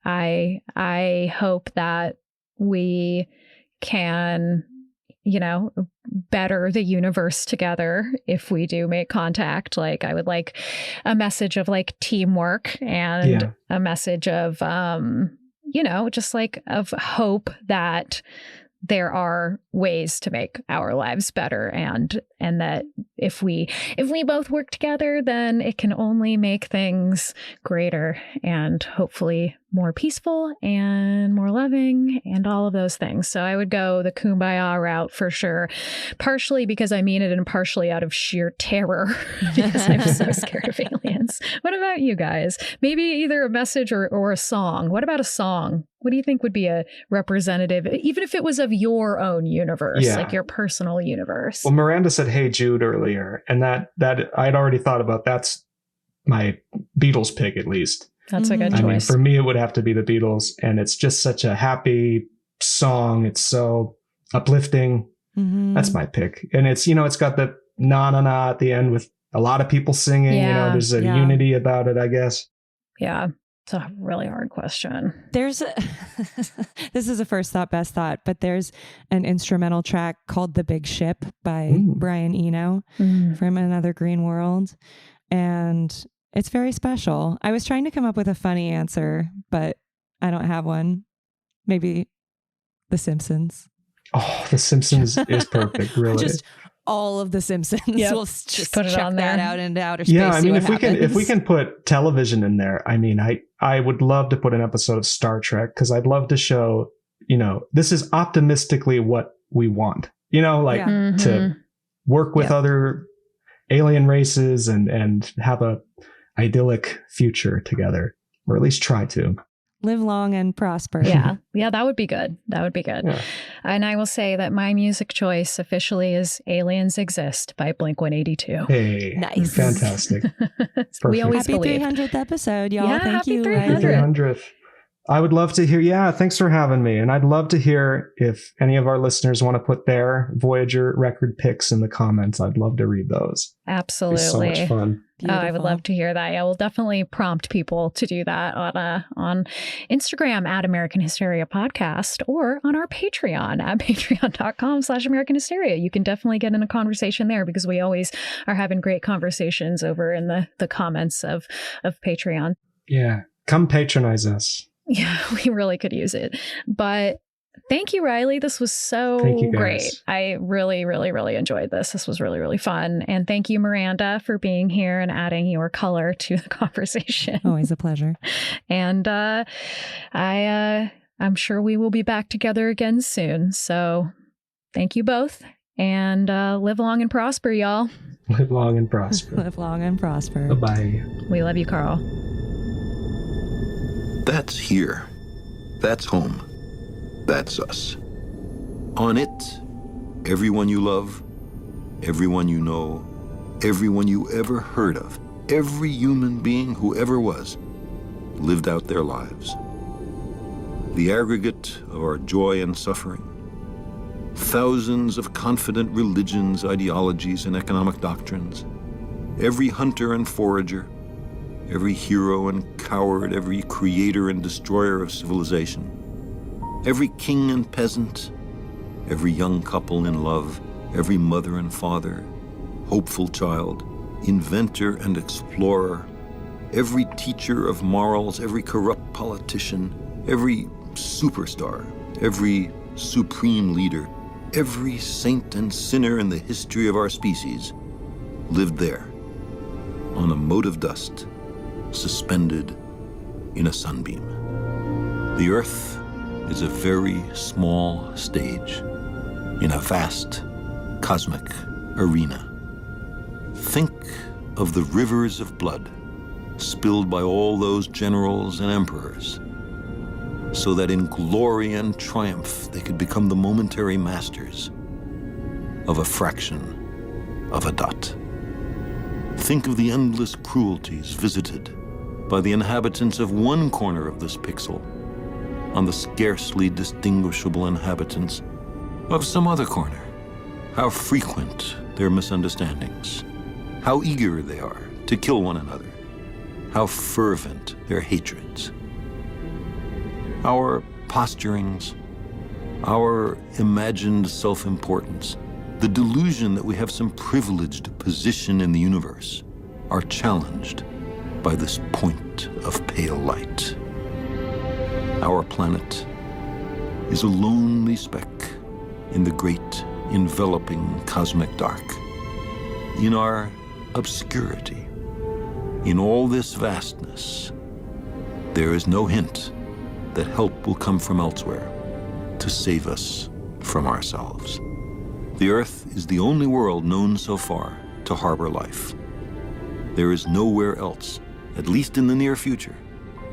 I hope that we can, better the universe together if we do make contact. Like, I would like a message of like teamwork and a message of, just like of hope that there are ways to make our lives better, and that if we both work together, then it can only make things greater and hopefully more peaceful and more loving and all of those things. So I would go the kumbaya route for sure, partially because I mean it and partially out of sheer terror because I'm so scared of aliens. What about you guys? Maybe either a message or a song. What about a song? What do you think would be a representative, even if it was of your own universe, like your personal universe? Well, Miranda said, "Hey Jude" earlier, and that I'd already thought about. That's my Beatles pick, at least. That's a good choice. I mean, for me, it would have to be the Beatles, and it's just such a happy song. It's so uplifting. Mm-hmm. That's my pick, and it's it's got the na na na at the end with a lot of people singing. There's a unity about it, I guess. Yeah. It's a really hard question. This is a first thought, best thought, but there's an instrumental track called The Big Ship by Brian Eno from Another Green World. And it's very special. I was trying to come up with a funny answer, but I don't have one. Maybe The Simpsons. Oh, The Simpsons is perfect, really. Just all of The Simpsons. Yep. We'll just put it check on that there. out into outer space. Yeah, I mean, if we can can put television in there, I mean, I would love to put an episode of Star Trek, because I'd love to show, this is optimistically what we want, to work with other alien races and have a idyllic future together, or at least try to. Live long and prosper. Yeah, that would be good. That would be good. Yeah. And I will say that my music choice officially is Aliens Exist by Blink-182. Hey, nice. Fantastic. We always Happy believe. 300th episode, y'all. Yeah, Thank happy you. 300th. I would love to hear. Yeah, thanks for having me. And I'd love to hear if any of our listeners want to put their Voyager record picks in the comments. I'd love to read those. Absolutely. It'd be so much fun. Oh, I would love to hear that. I will definitely prompt people to do that on Instagram at American Hysteria Podcast, or on our Patreon at patreon.com/American Hysteria. You can definitely get in a conversation there, because we always are having great conversations over in the comments of Patreon. Yeah. Come patronize us. Yeah, we really could use it. But thank you, Riley. This was so great. I really, really, really enjoyed this. This was really, really fun. And thank you, Miranda, for being here and adding your color to the conversation. Always a pleasure. And I'm sure we will be back together again soon. So thank you both. And live long and prosper, y'all. Live long and prosper. Live long and prosper. Bye-bye. We love you, Carl. That's here. That's home. That's us. On it, everyone you love, everyone you know, everyone you ever heard of, every human being who ever was, lived out their lives. The aggregate of our joy and suffering, thousands of confident religions, ideologies, and economic doctrines, every hunter and forager, every hero and coward, every creator and destroyer of civilization, every king and peasant, every young couple in love, every mother and father, hopeful child, inventor and explorer, every teacher of morals, every corrupt politician, every superstar, every supreme leader, every saint and sinner in the history of our species lived there, on a mote of dust, suspended in a sunbeam. The Earth is a very small stage in a vast cosmic arena. Think of the rivers of blood spilled by all those generals and emperors, so that in glory and triumph they could become the momentary masters of a fraction of a dot. Think of the endless cruelties visited by the inhabitants of one corner of this pixel on the scarcely distinguishable inhabitants of some other corner. How frequent their misunderstandings, how eager they are to kill one another, how fervent their hatreds. Our posturings, Our imagined self-importance, the delusion that we have some privileged position in the universe, are challenged by this point of pale light. Our planet is a lonely speck in the great enveloping cosmic dark. In our obscurity, in all this vastness, there is no hint that help will come from elsewhere to save us from ourselves. The Earth is the only world known so far to harbor life. There is nowhere else, at least in the near future,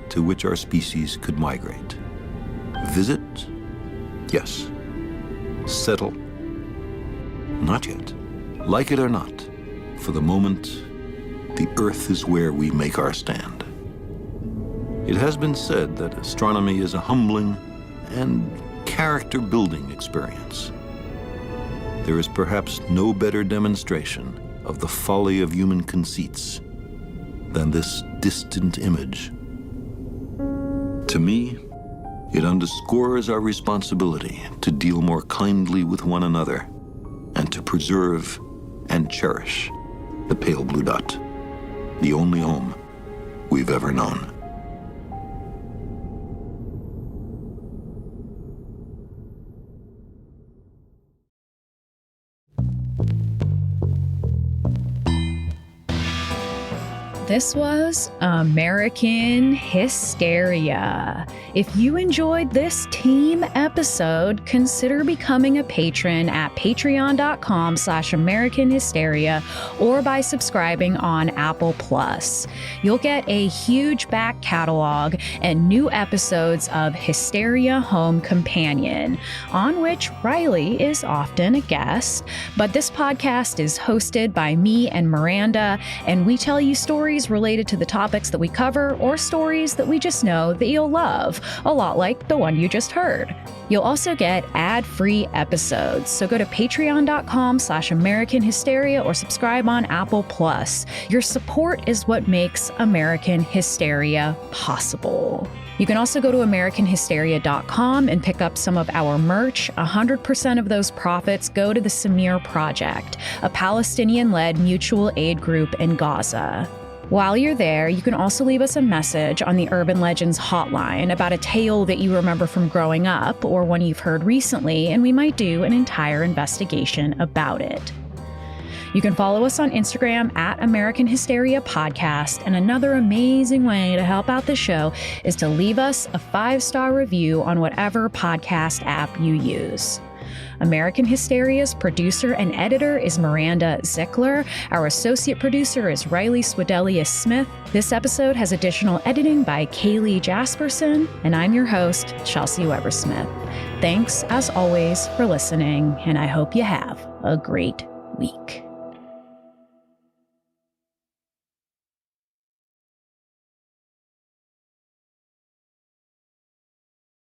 to which our species could migrate. Visit? Yes. Settle? Not yet. Like it or not, for the moment, the Earth is where we make our stand. It has been said that astronomy is a humbling and character-building experience. There is perhaps no better demonstration of the folly of human conceits than this distant image. To me, it underscores our responsibility to deal more kindly with one another and to preserve and cherish the pale blue dot, the only home we've ever known. This was American Hysteria. If you enjoyed this team episode, consider becoming a patron at patreon.com/American Hysteria or by subscribing on Apple Plus. You'll get a huge back catalog and new episodes of Hysteria Home Companion, on which Riley is often a guest. But this podcast is hosted by me and Miranda, and we tell you stories related to the topics that we cover or stories that we just know that you'll love, a lot like the one you just heard. You'll also get ad-free episodes, so go to patreon.com/American Hysteria or subscribe on Apple Plus. Your support is what makes American Hysteria possible. You can also go to AmericanHysteria.com and pick up some of our merch. 100% of those profits go to the Samir Project, a Palestinian-led mutual aid group in Gaza. While you're there, you can also leave us a message on the Urban Legends hotline about a tale that you remember from growing up or one you've heard recently, and we might do an entire investigation about it. You can follow us on Instagram at American Hysteria Podcast, and another amazing way to help out the show is to leave us a 5-star review on whatever podcast app you use. American Hysteria's producer and editor is Miranda Zickler. Our associate producer is Swedelius-Smith. This episode has additional editing by Kaylee Jasperson, and I'm your host, Chelsey Weber-Smith. Thanks, as always, for listening, and I hope you have a great week.